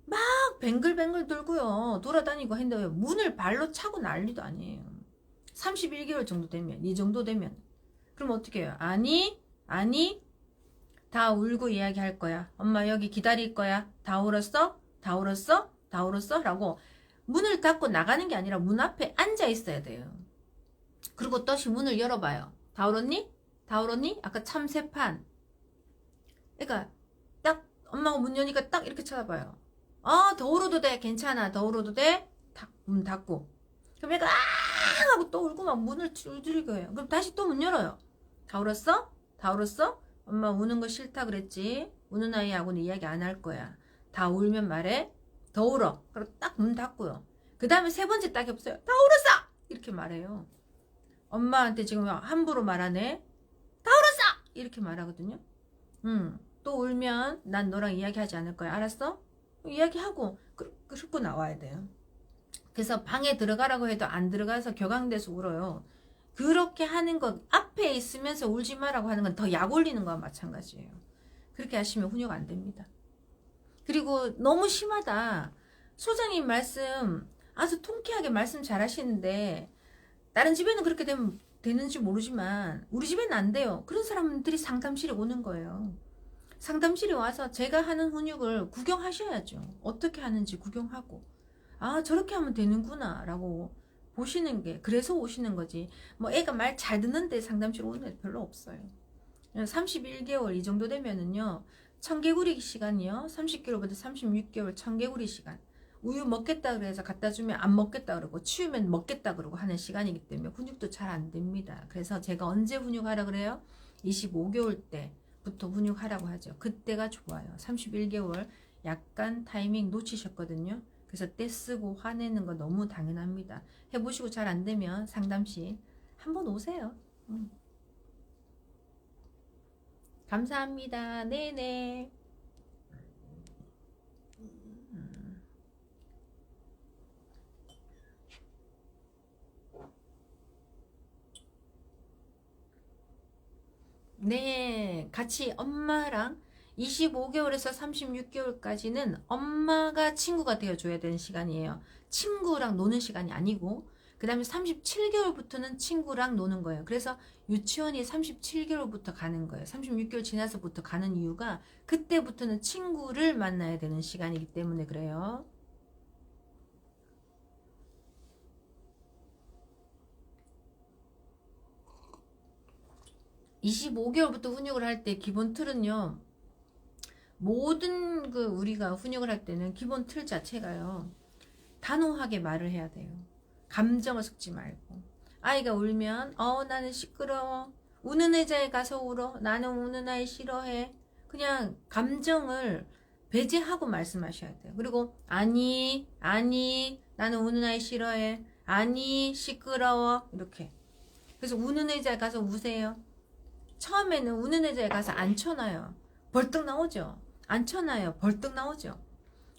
막 뱅글뱅글 돌고요. 돌아다니고 했는데 문을 발로 차고 난리도 아니에요. 31개월 정도 되면, 이 정도 되면. 그럼 어떻게 해요? 아니, 다 울고 이야기할 거야. 엄마 여기 기다릴 거야. 다 울었어? 다 울었어? 다 울었어? 라고 문을 닫고 나가는 게 아니라 문 앞에 앉아 있어야 돼요. 그리고 또다시 문을 열어봐요. 다 울었니? 다 울었니? 아까 참새판. 그러니까 딱 엄마가 문 여니까 딱 이렇게 쳐다봐요. 더 울어도 돼. 괜찮아. 더 울어도 돼. 탁 문 닫고, 그럼 애가 아 하고 또 울고 막 문을 두드리고 해요. 그럼 다시 또 문 열어요. 다 울었어? 다 울었어? 엄마 우는 거 싫다 그랬지? 우는 아이하고는 이야기 안 할 거야. 다 울면 말해. 더 울어. 그리고 딱 문 닫고요. 그 다음에 세 번째 딱 없어요. 다 울었어! 이렇게 말해요. 엄마한테 지금 함부로 말하네. 다 울었어! 이렇게 말하거든요. 또 울면 난 너랑 이야기하지 않을 거야. 알았어? 이야기하고 그러고 나와야 돼요. 그래서 방에 들어가라고 해도 안 들어가서 격앙돼서 울어요. 그렇게 하는 것, 앞에 있으면서 울지 마라고 하는 건 더 약 올리는 거와 마찬가지예요. 그렇게 하시면 훈육 안 됩니다. 그리고 너무 심하다. 소장님 말씀 아주 통쾌하게 말씀 잘 하시는데 다른 집에는 그렇게 되는지 모르지만 우리 집에는 안 돼요. 그런 사람들이 상담실에 오는 거예요. 상담실에 와서 제가 하는 훈육을 구경하셔야죠. 어떻게 하는지 구경하고, 아 저렇게 하면 되는구나 라고 보시는 게, 그래서 오시는 거지. 뭐 애가 말 잘 듣는데 상담실 오는 애 별로 없어요. 31개월 이 정도 되면은요, 청개구리 시간이요, 30개월부터 36개월 청개구리 시간, 우유 먹겠다 그래서 갖다 주면 안 먹겠다 그러고 치우면 먹겠다 그러고 하는 시간이기 때문에 훈육도 잘 안 됩니다. 그래서 제가 언제 훈육하라 그래요? 25개월 때부터 훈육하라고 하죠. 그때가 좋아요. 31개월 약간 타이밍 놓치셨거든요. 그래서 떼쓰고 화내는 거 너무 당연합니다. 해보시고 잘 안 되면 상담실 한번 오세요. 감사합니다. 네네. 네, 같이 엄마랑 25개월에서 36개월까지는 엄마가 친구가 되어줘야 되는 시간이에요. 친구랑 노는 시간이 아니고, 그 다음에 37개월부터는 친구랑 노는 거예요. 그래서 유치원이 37개월부터 가는 거예요. 36개월 지나서부터 가는 이유가 그때부터는 친구를 만나야 되는 시간이기 때문에 그래요. (25개월부터) 훈육을 할 때 기본 틀은요, 모든 우리가 훈육을 할 때는 기본 틀 자체가요, 단호하게 말을 해야 돼요. 감정을 섞지 말고. 아이가 울면 나는 시끄러워, 우는 의자에 가서 울어, 나는 우는 아이 싫어해, 그냥 감정을 배제하고 말씀하셔야 돼요. 그리고 아니 나는 우는 아이 싫어해, 아니 시끄러워, 이렇게. 그래서 우는 의자에 가서 우세요. 처음에는 우는 의자에 가서 앉혀놔요. 벌떡 나오죠. 앉혀놔요. 벌떡 나오죠.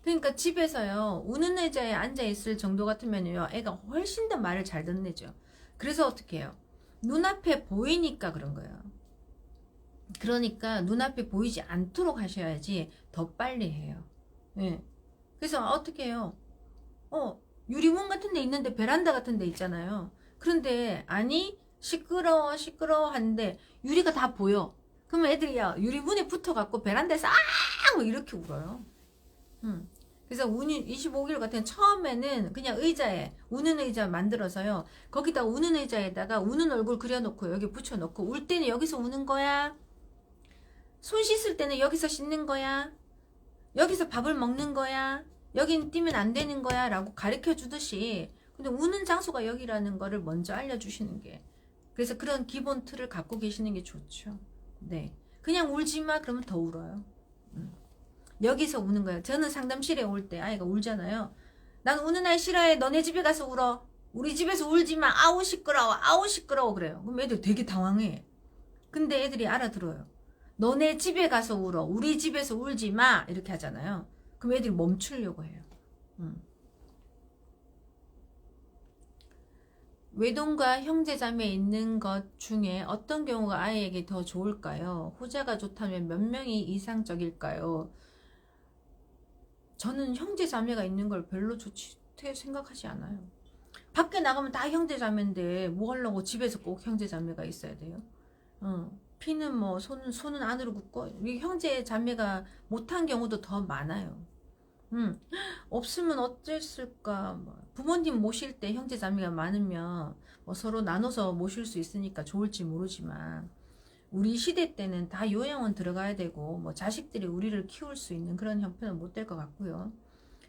그러니까 집에서요, 우는 의자에 앉아있을 정도 같으면요, 애가 훨씬 더 말을 잘 듣는 애죠. 그래서 어떻게 해요? 눈앞에 보이니까 그런 거예요. 그러니까 눈앞에 보이지 않도록 하셔야지 더 빨리 해요. 예. 그래서 어떻게 해요? 유리문 같은 데 있는데, 베란다 같은 데 있잖아요. 그런데 아니 시끄러워 하는데 유리가 다 보여. 그러면 애들이요, 유리문에 붙어갖고 베란다에서 뭐 이렇게 울어요. 그래서 25개월 같은 처음에는 그냥 의자에, 우는 의자 만들어서요, 거기다 우는 의자에다가 우는 얼굴 그려놓고 여기 붙여놓고, 울 때는 여기서 우는 거야, 손 씻을 때는 여기서 씻는 거야, 여기서 밥을 먹는 거야, 여긴 뛰면 안 되는 거야 라고 가르쳐 주듯이, 근데 우는 장소가 여기라는 거를 먼저 알려주시는 게, 그래서 그런 기본 틀을 갖고 계시는 게 좋죠. 네, 그냥 울지 마 그러면 더 울어요. 여기서 우는 거예요. 저는 상담실에 올 때 아이가 울잖아요. 난 우는 아이 싫어해. 너네 집에 가서 울어. 우리 집에서 울지 마. 아우 시끄러워. 아우 시끄러워. 그래요. 그럼 애들 되게 당황해. 근데 애들이 알아들어요. 너네 집에 가서 울어. 우리 집에서 울지 마. 이렇게 하잖아요. 그럼 애들이 멈추려고 해요. 외동과 형제자매 있는 것 중에 어떤 경우가 아이에게 더 좋을까요? 후자가 좋다면 몇 명이 이상적일까요? 저는 형제자매가 있는 걸 별로 좋지 생각하지 않아요. 밖에 나가면 다 형제자매인데 뭐 하려고 집에서 꼭 형제자매가 있어야 돼요? 피는 뭐 손은 안으로 굽고, 형제자매가 못한 경우도 더 많아요. 없으면 어땠을까. 뭐 부모님 모실 때 형제자매가 많으면 뭐 서로 나눠서 모실 수 있으니까 좋을지 모르지만, 우리 시대 때는 다 요양원 들어가야 되고 뭐 자식들이 우리를 키울 수 있는 그런 형편은 못 될 것 같고요.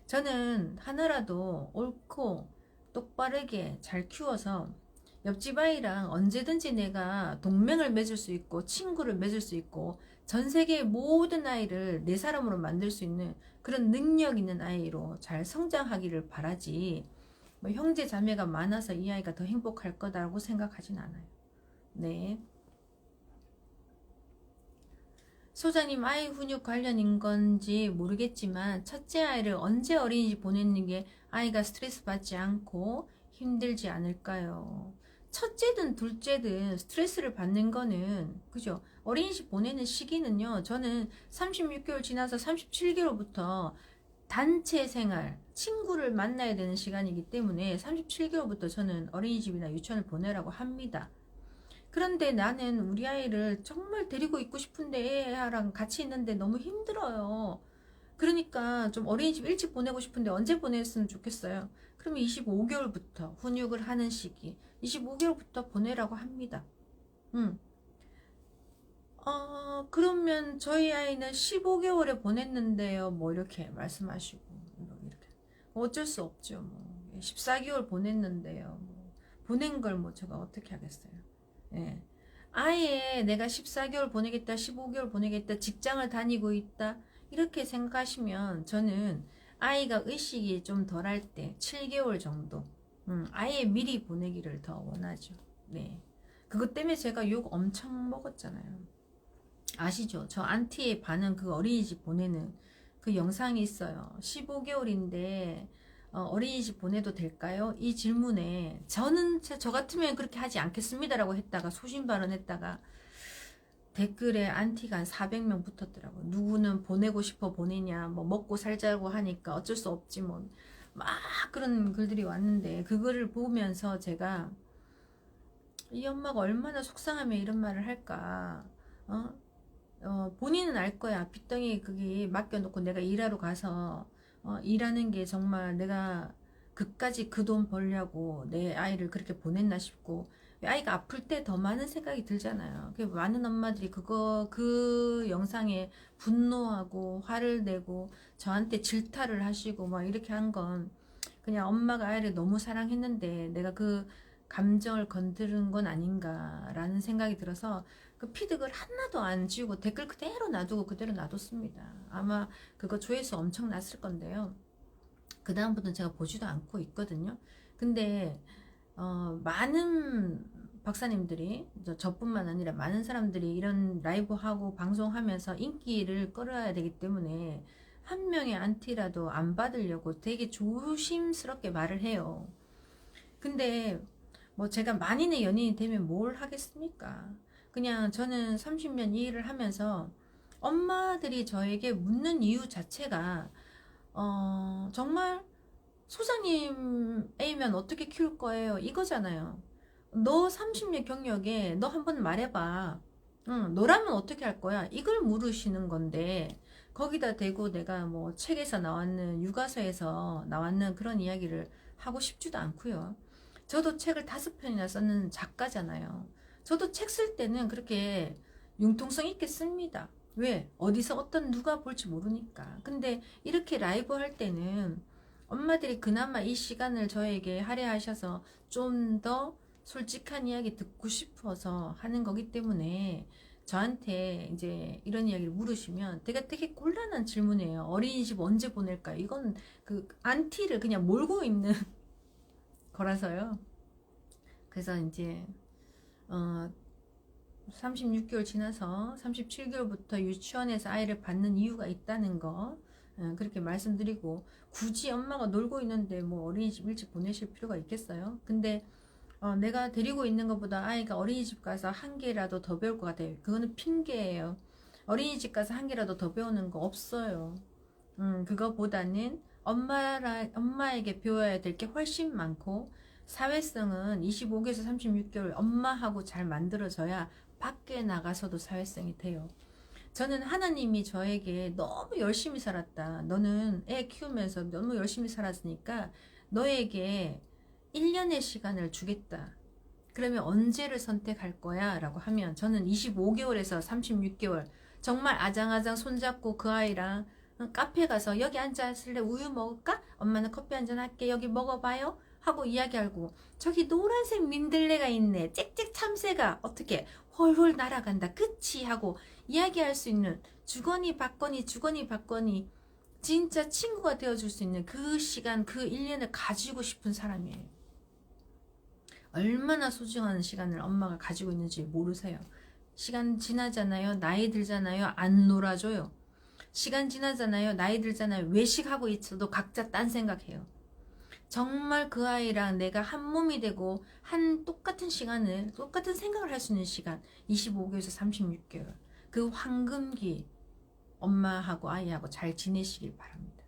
저는 하나라도 옳고 똑바르게 잘 키워서 옆집 아이랑 언제든지 내가 동맹을 맺을 수 있고 친구를 맺을 수 있고 전 세계의 모든 아이를 내 사람으로 만들 수 있는 그런 능력 있는 아이로 잘 성장하기를 바라지, 뭐 형제 자매가 많아서 이 아이가 더 행복할 거다라고 생각하진 않아요. 네. 소장님, 아이 훈육 관련인 건지 모르겠지만 첫째 아이를 언제 어린이집 보내는 게 아이가 스트레스 받지 않고 힘들지 않을까요? 첫째든 둘째든 스트레스를 받는 거는, 그죠? 어린이집 보내는 시기는요, 저는 36개월 지나서 37개월부터 단체 생활, 친구를 만나야 되는 시간이기 때문에 37개월부터 저는 어린이집이나 유치원을 보내라고 합니다. 그런데 나는 우리 아이를 정말 데리고 있고 싶은데 애랑 같이 있는데 너무 힘들어요. 그러니까 좀 어린이집 일찍 보내고 싶은데 언제 보냈으면 좋겠어요. 그러면 25개월부터 훈육을 하는 시기, 25개월부터 보내라고 합니다. 그러면 저희 아이는 15개월에 보냈는데요. 뭐 이렇게 말씀하시고, 이렇게. 어쩔 수 없죠. 뭐. 14개월 보냈는데요. 뭐. 보낸 걸 뭐 제가 어떻게 하겠어요. 예. 아예 내가 14개월 보내겠다, 15개월 보내겠다, 직장을 다니고 있다, 이렇게 생각하시면 저는 아이가 의식이 좀 덜할 때 7개월 정도, 아예 미리 보내기를 더 원하죠. 네. 그것 때문에 제가 욕 엄청 먹었잖아요. 아시죠? 저 안티의 반응, 그 어린이집 보내는 그 영상이 있어요. 15개월인데 어린이집 보내도 될까요? 이 질문에 저는 저 같으면 그렇게 하지 않겠습니다라고 했다가 소신 발언했다가 댓글에 안티가 한 400명 붙었더라고. 누구는 보내고 싶어 보내냐, 뭐 먹고 살자고 하니까 어쩔 수 없지, 뭐 막 그런 글들이 왔는데, 그거를 보면서 제가 이 엄마가 얼마나 속상하면 이런 말을 할까. 본인은 알 거야. 빚덩이 그게 맡겨놓고 내가 일하러 가서 일하는 게 정말 내가 그까지 그 돈 벌려고 내 아이를 그렇게 보냈나 싶고, 아이가 아플 때 더 많은 생각이 들잖아요. 많은 엄마들이 그 영상에 분노하고 화를 내고 저한테 질타를 하시고 막 이렇게 한 건 그냥 엄마가 아이를 너무 사랑했는데 내가 그 감정을 건드린 건 아닌가라는 생각이 들어서 그 피드를 하나도 안 지우고 댓글 그대로 놔두고 그대로 놔뒀습니다. 아마 그거 조회수 엄청 났을 건데요. 그 다음부터는 제가 보지도 않고 있거든요. 근데 많은 박사님들이, 저뿐만 아니라 많은 사람들이 이런 라이브 하고 방송하면서 인기를 끌어야 되기 때문에 한 명의 안티라도 안 받으려고 되게 조심스럽게 말을 해요. 근데 뭐 제가 만인의 연인이 되면 뭘 하겠습니까? 그냥 저는 30년 이 일을 하면서 엄마들이 저에게 묻는 이유 자체가 정말 소장님 애면 어떻게 키울 거예요? 이거잖아요. 너 30년 경력에 너 한번 말해봐. 응, 너라면 어떻게 할 거야? 이걸 물으시는 건데, 거기다 대고 내가 뭐 책에서 나왔는, 육아서에서 나왔는 그런 이야기를 하고 싶지도 않고요. 저도 책을 5편이나 썼는 작가잖아요. 저도 책 쓸 때는 그렇게 융통성 있게 씁니다. 왜? 어디서 어떤 누가 볼지 모르니까. 근데 이렇게 라이브 할 때는 엄마들이 그나마 이 시간을 저에게 할애하셔서 좀 더 솔직한 이야기 듣고 싶어서 하는 거기 때문에 저한테 이제 이런 이야기를 물으시면 되게 곤란한 질문이에요. 어린이집 언제 보낼까요? 이건 그 안티를 그냥 몰고 있는 거라서요. 그래서 이제 36개월 지나서 37개월부터 유치원에서 아이를 받는 이유가 있다는 거 그렇게 말씀드리고, 굳이 엄마가 놀고 있는데 뭐 어린이집 일찍 보내실 필요가 있겠어요? 근데 내가 데리고 있는 것보다 아이가 어린이집 가서 한 개라도 더 배울 것 같아요. 그거는 핑계예요. 어린이집 가서 한 개라도 더 배우는 거 없어요. 그거보다는 엄마에게 배워야 될 게 훨씬 많고, 사회성은 25개에서 36개월 엄마하고 잘 만들어져야 밖에 나가서도 사회성이 돼요. 저는 하나님이 저에게 너무 열심히 살았다. 너는 애 키우면서 너무 열심히 살았으니까 너에게 1년의 시간을 주겠다. 그러면 언제를 선택할 거야? 라고 하면 저는 25개월에서 36개월 정말 아장아장 손잡고 그 아이랑 카페 가서 여기 앉아있을래? 우유 먹을까? 엄마는 커피 한잔 할게. 여기 먹어봐요. 하고 이야기하고 저기 노란색 민들레가 있네. 짹짹 참새가 어떻게 홀홀 날아간다. 그치? 하고 이야기할 수 있는 주거니 받거니 주거니 받거니 진짜 친구가 되어줄 수 있는 그 시간 그 1년을 가지고 싶은 사람이에요. 얼마나 소중한 시간을 엄마가 가지고 있는지 모르세요. 시간 지나잖아요. 나이 들잖아요. 안 놀아줘요. 시간 지나잖아요. 나이 들잖아요. 외식하고 있어도 각자 딴 생각해요. 정말 그 아이랑 내가 한 몸이 되고 한 똑같은 시간을 똑같은 생각을 할 수 있는 시간 25개월에서 36개월 그 황금기 엄마하고 아이하고 잘 지내시길 바랍니다.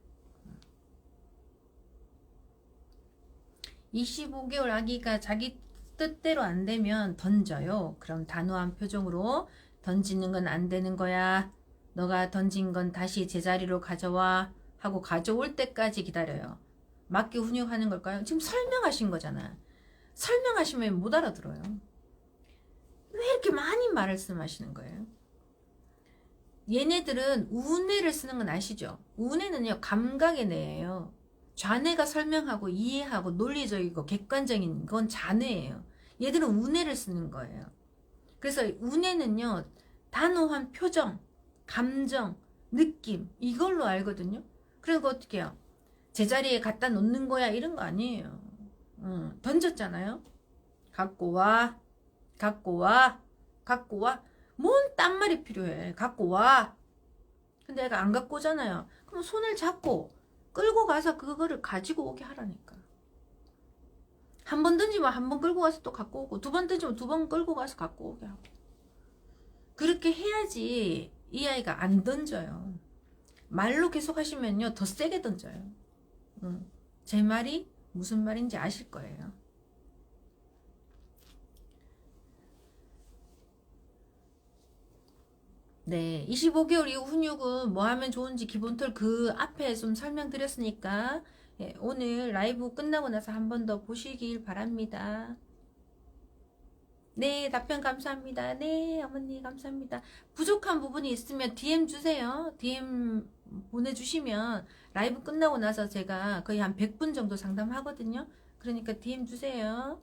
25개월 아기가 자기 뜻대로 안 되면 던져요. 그럼 단호한 표정으로 던지는 건 안 되는 거야. 너가 던진 건 다시 제자리로 가져와 하고 가져올 때까지 기다려요. 맞게 훈육하는 걸까요? 지금 설명하신 거잖아. 설명하시면 못 알아들어요. 왜 이렇게 많이 말씀하시는 거예요? 얘네들은 우뇌를 쓰는 건 아시죠? 우뇌는요 감각의 뇌예요. 좌뇌가 설명하고 이해하고 논리적이고 객관적인 건 좌뇌예요. 얘들은 우뇌를 쓰는 거예요. 그래서 우뇌는요 단호한 표정, 감정, 느낌 이걸로 알거든요. 그리고 어떻게 해요? 제자리에 갖다 놓는 거야 이런 거 아니에요. 던졌잖아요. 갖고 와 갖고 와 갖고 와. 뭔 딴 말이 필요해. 갖고 와. 근데 애가 안 갖고 오잖아요. 그럼 손을 잡고 끌고 가서 그거를 가지고 오게 하라니까. 한 번 던지면 한 번 끌고 가서 또 갖고 오고 두 번 던지면 두 번 끌고 가서 갖고 오게 하고. 그렇게 해야지 이 아이가 안 던져요. 말로 계속 하시면요 더 세게 던져요. 제 말이 무슨 말인지 아실 거예요. 네, 25개월 이후 훈육은 뭐 하면 좋은지 기본 툴 그 앞에 좀 설명드렸으니까 예, 오늘 라이브 끝나고 나서 한 번 더 보시길 바랍니다. 네, 답변 감사합니다. 네, 어머니 감사합니다. 부족한 부분이 있으면 DM 주세요. DM 보내주시면 라이브 끝나고 나서 제가 거의 한 100분 정도 상담하거든요. 그러니까 DM 주세요.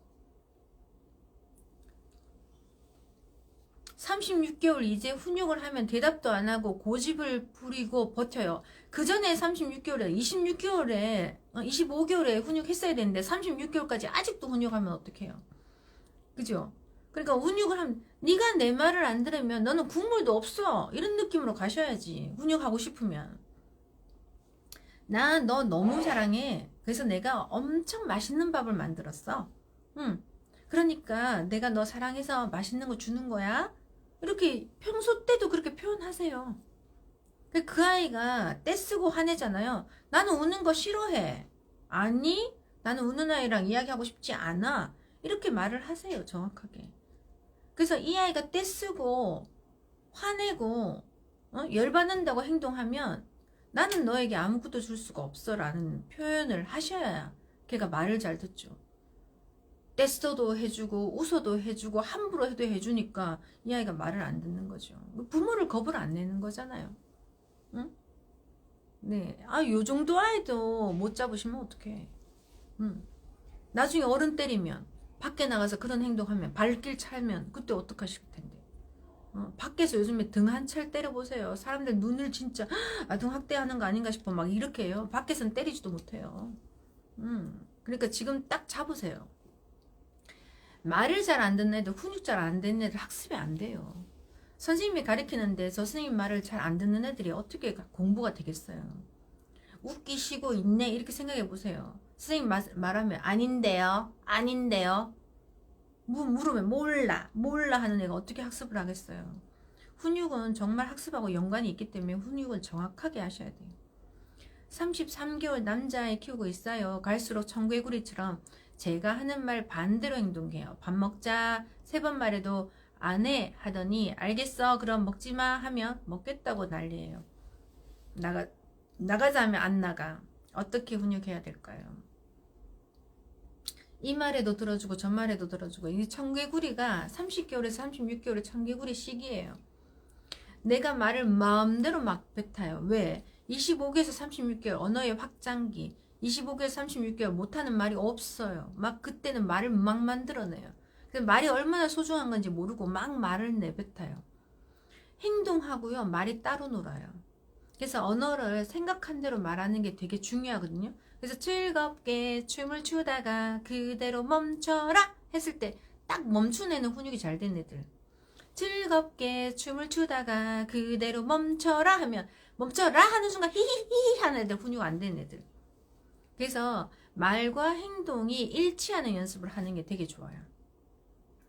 36개월 이제 훈육을 하면 대답도 안 하고 고집을 부리고 버텨요. 그 전에 36개월에 26개월에 25개월에 훈육했어야 되는데 36개월까지 아직도 훈육하면 어떡해요? 그죠? 그러니까 훈육을 하면 네가 내 말을 안 들으면 너는 국물도 없어 이런 느낌으로 가셔야지. 훈육하고 싶으면 나 너 너무 사랑해. 그래서 내가 엄청 맛있는 밥을 만들었어. 그러니까 내가 너 사랑해서 맛있는 거 주는 거야. 이렇게 평소 때도 그렇게 표현하세요. 그 아이가 떼쓰고 화내잖아요. 나는 우는 거 싫어해. 아니 나는 우는 아이랑 이야기하고 싶지 않아. 이렇게 말을 하세요. 정확하게. 그래서 이 아이가 떼쓰고 화내고 열받는다고 행동하면 나는 너에게 아무것도 줄 수가 없어 라는 표현을 하셔야 걔가 말을 잘 듣죠. 떼써도 해주고 웃어도 해주고 함부로 해도 해주니까 이 아이가 말을 안 듣는 거죠. 부모를 겁을 안 내는 거잖아요. 응? 네, 요 정도 아이도 못 잡으시면 어떡해. 나중에 어른 때리면 밖에 나가서 그런 행동하면 발길 찰면 그때 어떡하실 텐데. 밖에서 요즘에 등 한 찰 때려보세요. 사람들 눈을 진짜 등 학대하는 거 아닌가 싶어 막 이렇게 해요. 밖에서는 때리지도 못해요. 그러니까 지금 딱 잡으세요. 말을 잘 안 듣는 애들, 훈육 잘 안 되는 애들 학습이 안 돼요. 선생님이 가르치는데 저 선생님 말을 잘 안 듣는 애들이 어떻게 공부가 되겠어요. 웃기시고 있네 이렇게 생각해 보세요. 선생님 말하면 아닌데요 아닌데요 물으면 몰라 하는 애가 어떻게 학습을 하겠어요. 훈육은 정말 학습하고 연관이 있기 때문에 훈육은 정확하게 하셔야 돼요. 33개월 남자애 키우고 있어요. 갈수록 청개구리처럼 제가 하는 말 반대로 행동해요. 밥 먹자 3번 말해도 안 해 하더니 알겠어 그럼 먹지마 하면 먹겠다고 난리예요. 나가자 하면 안 나가. 어떻게 훈육해야 될까요? 이 말에도 들어주고 저 말에도 들어주고. 이 청개구리가 30개월에서 36개월의 청개구리 시기예요. 내가 말을 마음대로 막 뱉어요. 왜? 25개에서 36개월 언어의 확장기. 25개에서 36개월 못하는 말이 없어요. 막 그때는 말을 막 만들어내요. 그래서 말이 얼마나 소중한 건지 모르고 막 말을 내뱉어요. 행동하고요, 말이 따로 놀아요. 그래서 언어를 생각한 대로 말하는 게 되게 중요하거든요. 그래서 즐겁게 춤을 추다가 그대로 멈춰라 했을 때 딱 멈춘 애는 훈육이 잘 된 애들. 즐겁게 춤을 추다가 그대로 멈춰라 하면 멈춰라 하는 순간 히히히 하는 애들 훈육 안 된 애들. 그래서 말과 행동이 일치하는 연습을 하는 게 되게 좋아요.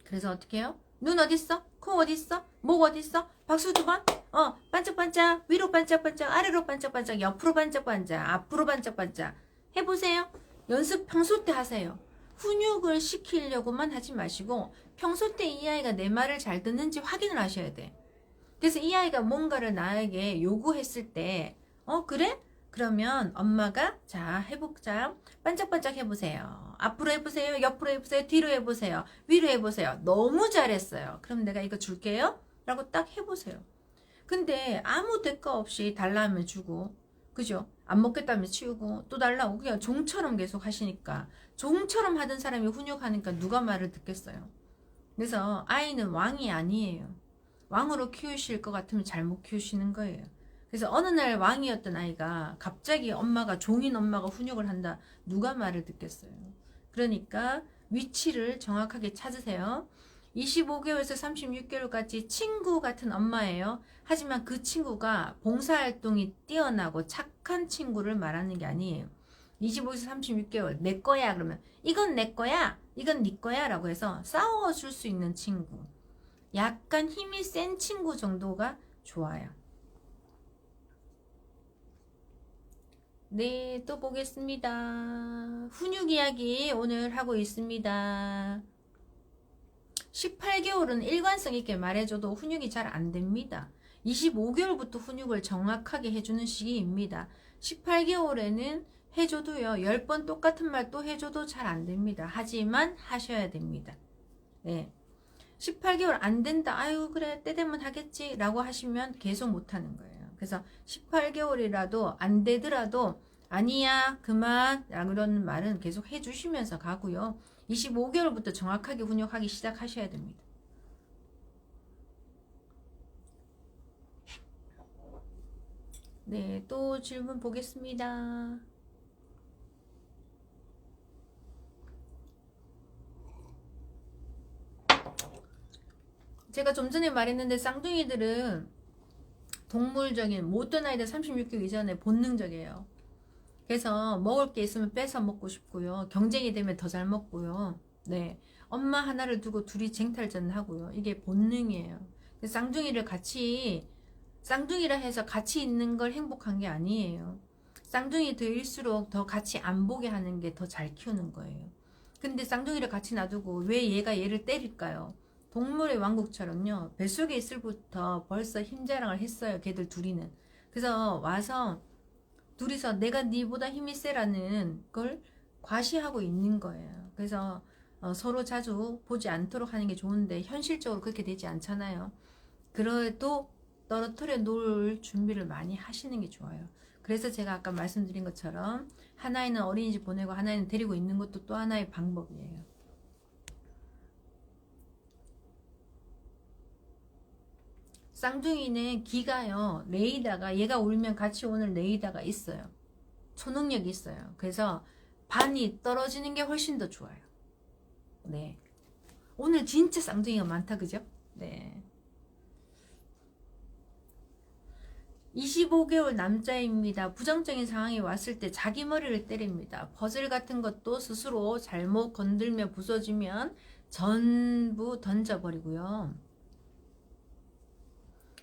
그래서 어떻게 해요? 눈 어딨어? 코 어딨어? 목 어딨어? 박수 두 번? 반짝반짝, 위로 반짝반짝, 아래로 반짝반짝, 옆으로 반짝반짝, 앞으로 반짝반짝 해보세요. 연습 평소 때 하세요. 훈육을 시키려고만 하지 마시고 평소 때 이 아이가 내 말을 잘 듣는지 확인을 하셔야 돼. 그래서 이 아이가 뭔가를 나에게 요구했을 때 그래? 그러면 엄마가 자 해보자. 반짝반짝 해보세요. 앞으로 해보세요. 옆으로 해보세요. 뒤로 해보세요. 위로 해보세요. 너무 잘했어요. 그럼 내가 이거 줄게요. 라고 딱 해보세요. 근데 아무 대가 없이 달라 하면 주고, 그죠? 안 먹겠다면 치우고 또 달라고 그냥 종처럼 계속 하시니까, 종처럼 하던 사람이 훈육하니까 누가 말을 듣겠어요. 그래서 아이는 왕이 아니에요. 왕으로 키우실 것 같으면 잘못 키우시는 거예요. 그래서 어느 날 왕이었던 아이가 갑자기 엄마가 종인 엄마가 훈육을 한다. 누가 말을 듣겠어요. 그러니까 위치를 정확하게 찾으세요. 25개월에서 36개월까지 친구 같은 엄마예요. 하지만 그 친구가 봉사활동이 뛰어나고 착한 친구를 말하는 게 아니에요. 25에서 36개월 내 거야 그러면 이건 내 거야 이건 네 거야 라고 해서 싸워줄 수 있는 친구, 약간 힘이 센 친구 정도가 좋아요. 네, 또 보겠습니다. 훈육 이야기 오늘 하고 있습니다. 18개월은 일관성 있게 말해줘도 훈육이 잘 안됩니다. 25개월부터 훈육을 정확하게 해주는 시기입니다. 18개월에는 해줘도요, 10번 똑같은 말 또 해줘도 잘 안됩니다. 하지만 하셔야 됩니다. 네. 18개월 안 된다. 아유, 그래, 때 되면 하겠지. 라고 하시면 계속 못하는 거예요. 그래서 18개월이라도 안 되더라도 아니야, 그만. 이런 말은 계속 해주시면서 가고요. 25개월부터 정확하게 훈육하기 시작하셔야 됩니다. 네, 또 질문 보겠습니다. 제가 좀 전에 말했는데 쌍둥이들은 동물적인 모든 아이들 36개월 이전에 본능적이에요. 그래서 먹을 게 있으면 뺏어 먹고 싶고요. 경쟁이 되면 더 잘 먹고요. 네, 엄마 하나를 두고 둘이 쟁탈전 하고요. 이게 본능이에요. 쌍둥이를 같이 쌍둥이라 해서 같이 있는 걸 행복한 게 아니에요. 쌍둥이들일수록 더 같이 안 보게 하는 게 더 잘 키우는 거예요. 근데 쌍둥이를 같이 놔두고 왜 얘가 얘를 때릴까요? 동물의 왕국처럼요. 뱃속에 있을부터 벌써 힘자랑을 했어요. 걔들 둘이는. 그래서 와서 둘이서 내가 니보다 힘이 세라는 걸 과시하고 있는 거예요. 그래서 서로 자주 보지 않도록 하는 게 좋은데 현실적으로 그렇게 되지 않잖아요. 그래도 떨어뜨려 놓을 준비를 많이 하시는 게 좋아요. 그래서 제가 아까 말씀드린 것처럼 하나는 어린이집 보내고 하나는 데리고 있는 것도 또 하나의 방법이에요. 쌍둥이는 기가요, 레이다가 얘가 울면 같이 오는 레이다가 있어요. 초능력이 있어요. 그래서 반이 떨어지는 게 훨씬 더 좋아요. 네, 오늘 진짜 쌍둥이가 많다, 그죠? 네. 25개월 남자입니다. 부정적인 상황이 왔을 때 자기 머리를 때립니다. 퍼즐 같은 것도 스스로 잘못 건들며 부서지면 전부 던져버리고요.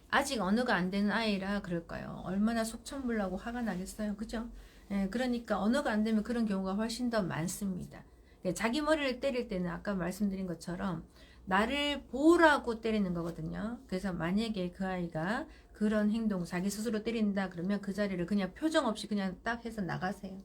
아직 언어가 안 되는 아이라 그럴까요? 얼마나 속천불나고 화가 나겠어요. 그죠? 예, 그러니까 언어가 안 되면 그런 경우가 훨씬 더 많습니다. 예, 자기 머리를 때릴 때는 아까 말씀드린 것처럼 나를 보라고 때리는 거거든요. 그래서 만약에 그 아이가 그런 행동, 자기 스스로 때린다 그러면 그 자리를 그냥 표정 없이 그냥 딱 해서 나가세요.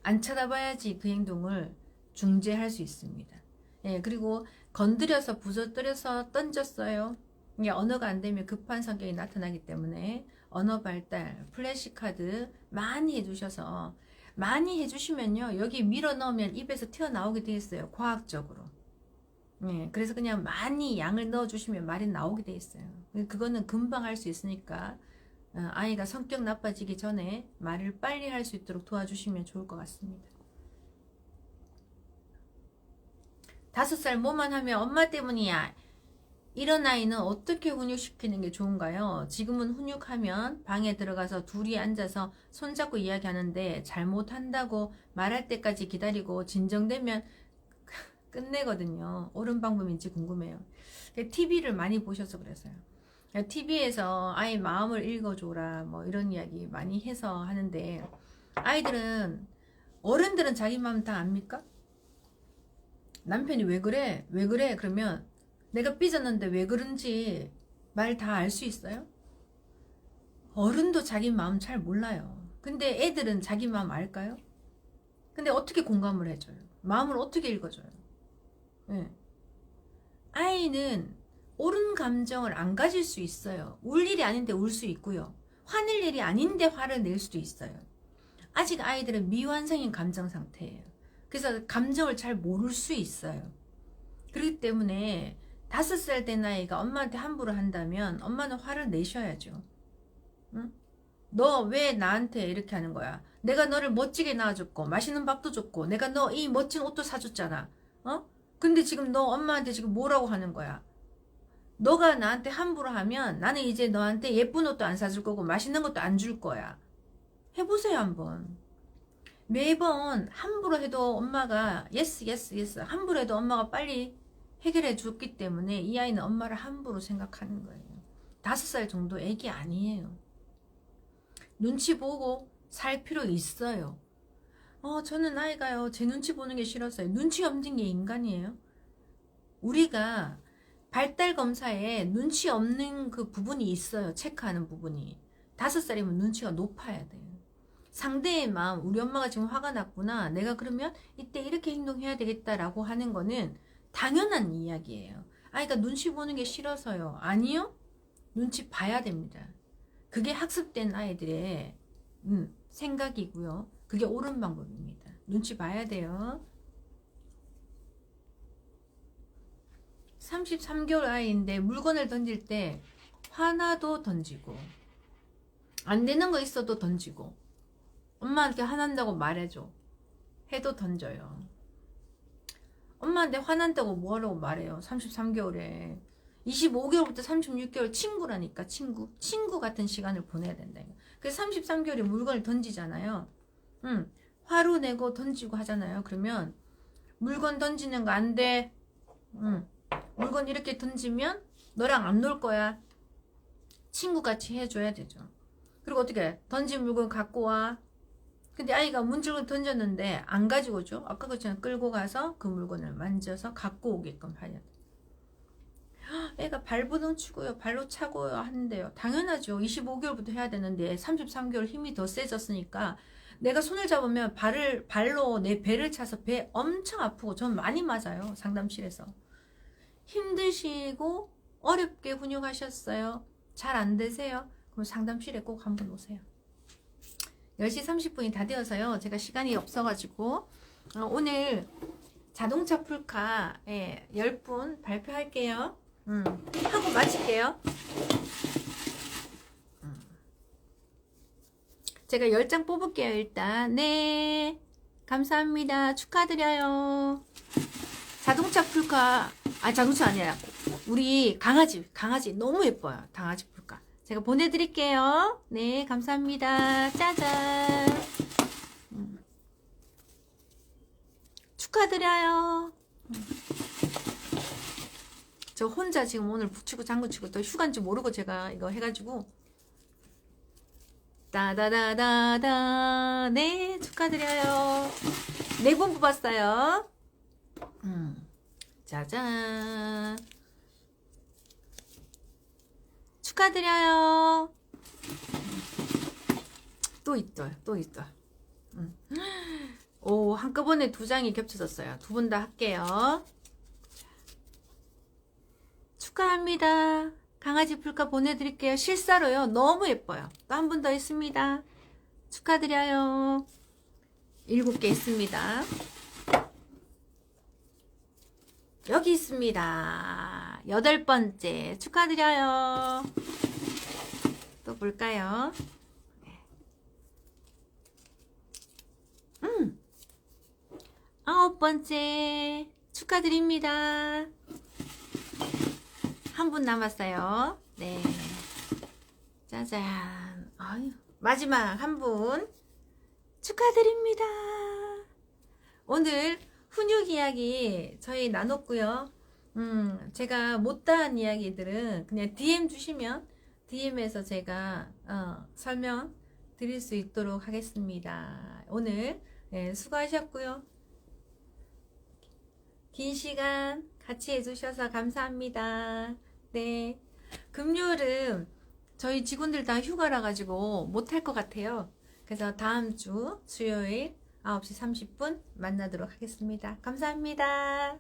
안 쳐다봐야지 그 행동을 중재할 수 있습니다. 예, 그리고 건드려서 부서뜨려서 던졌어요. 이게 언어가 안 되면 급한 성격이 나타나기 때문에 언어 발달, 플래시카드 많이 해주셔서 많이 해주시면요. 여기 밀어 넣으면 입에서 튀어나오게 돼 있어요. 과학적으로. 네, 그래서 그냥 많이 양을 넣어주시면 말이 나오게 돼 있어요. 그거는 금방 할 수 있으니까 아이가 성격 나빠지기 전에 말을 빨리 할 수 있도록 도와주시면 좋을 것 같습니다. 5살 뭐만 하면 엄마 때문이야. 이런 아이는 어떻게 훈육시키는 게 좋은가요? 지금은 훈육하면 방에 들어가서 둘이 앉아서 손잡고 이야기하는데 잘못한다고 말할 때까지 기다리고 진정되면 끝내거든요. 옳은 방법인지 궁금해요. TV를 많이 보셔서 그래서요. TV에서 아이 마음을 읽어줘라 뭐 이런 이야기 많이 해서 하는데 아이들은 어른들은 자기 마음 다 압니까? 남편이 왜 그래? 왜 그래? 그러면 내가 삐졌는데 왜 그런지 말 다 알 수 있어요? 어른도 자기 마음 잘 몰라요. 근데 애들은 자기 마음 알까요? 근데 어떻게 공감을 해줘요? 마음을 어떻게 읽어줘요? 네. 아이는 옳은 감정을 안 가질 수 있어요. 울 일이 아닌데 울 수 있고요. 화낼 일이 아닌데 화를 낼 수도 있어요. 아직 아이들은 미완성인 감정 상태예요. 그래서 감정을 잘 모를 수 있어요. 그렇기 때문에 5살 된 아이가 엄마한테 함부로 한다면 엄마는 화를 내셔야죠. 응? 너 왜 나한테 이렇게 하는 거야? 내가 너를 멋지게 낳아줬고 맛있는 밥도 줬고 내가 너 이 멋진 옷도 사줬잖아. 어? 근데 지금 너 엄마한테 지금 뭐라고 하는 거야? 너가 나한테 함부로 하면 나는 이제 너한테 예쁜 옷도 안 사줄 거고 맛있는 것도 안 줄 거야. 해보세요 한번. 매번 함부로 해도 엄마가 예스 예스 예스 함부로 해도 엄마가 빨리 해결해 줬기 때문에 이 아이는 엄마를 함부로 생각하는 거예요. 5살 정도 애기 아니에요. 눈치 보고 살 필요 있어요. 저는 아이가요 제 눈치 보는 게 싫었어요. 눈치 없는 게 인간이에요. 우리가 발달 검사에 눈치 없는 그 부분이 있어요. 체크하는 부분이. 5살이면 눈치가 높아야 돼요. 상대의 마음, 우리 엄마가 지금 화가 났구나. 내가 그러면 이때 이렇게 행동해야 되겠다라고 하는 거는 당연한 이야기예요. 아이가 눈치 보는 게 싫어서요. 아니요. 눈치 봐야 됩니다. 그게 학습된 아이들의 생각이고요. 그게 옳은 방법입니다. 눈치 봐야 돼요. 33개월 아이인데 물건을 던질 때 화나도 던지고 안 되는 거 있어도 던지고 엄마한테 화난다고 말해줘. 해도 던져요. 엄마한테 화난다고 뭐하라고 말해요. 33개월에 25개월부터 36개월 친구라니까. 친구 같은 시간을 보내야 된다. 그래서 33개월에 물건을 던지잖아요. 화로 내고 던지고 하잖아요. 그러면 물건 던지는 거 안 돼. 물건 이렇게 던지면 너랑 안 놀 거야. 친구같이 해줘야 되죠. 그리고 어떻게 던진 물건 갖고 와. 근데 아이가 문질러 던졌는데 안 가지고 오죠. 아까 그처럼 끌고 가서 그 물건을 만져서 갖고 오게끔 해야 돼. 애가 발버둥 치고요. 발로 차고요. 하는데요. 당연하죠. 25개월부터 해야 되는데 33개월 힘이 더 세졌으니까 내가 손을 잡으면 발로 내 배를 차서 배 엄청 아프고 전 많이 맞아요. 상담실에서. 힘드시고 어렵게 훈육하셨어요. 잘 안 되세요? 그럼 상담실에 꼭 한번 오세요. 10시 30분이 다 되어서요. 제가 시간이 없어가지고 오늘 자동차 풀카 10분 발표할게요. 하고 마칠게요. 제가 10장 뽑을게요. 일단 네 감사합니다. 축하드려요. 자동차 풀카 자동차 아니라 우리 강아지 너무 예뻐요. 강아지 풀카 제가 보내드릴게요. 네 감사합니다. 짜잔 축하드려요. 저 혼자 지금 오늘 북치고 장구치고 또 휴가인지 모르고 제가 이거 해가지고 따다다다다 네 축하드려요. 4분 뽑았어요. 짜잔 축하드려요. 또 있어요. 오 한꺼번에 2장이 겹쳐졌어요. 2분 다 할게요. 축하합니다. 강아지 풀카 보내드릴게요. 실사로요. 너무 예뻐요. 또 한 분 더 있습니다. 축하드려요. 7개 있습니다. 여기 있습니다. 8번째 축하드려요. 또 볼까요? 9번째 축하드립니다. 한 분 남았어요. 네. 짜잔. 아유, 마지막 한 분 축하드립니다. 오늘 훈육 이야기 저희 나눴고요. 제가 못다한 이야기들은 그냥 DM 주시면 DM에서 제가 설명 드릴 수 있도록 하겠습니다. 오늘 수고하셨고요. 긴 시간 같이 해주셔서 감사합니다. 네. 금요일은 저희 직원들 다 휴가라 가지고 못할 것 같아요. 그래서 다음 주 수요일 9시 30분 만나도록 하겠습니다. 감사합니다.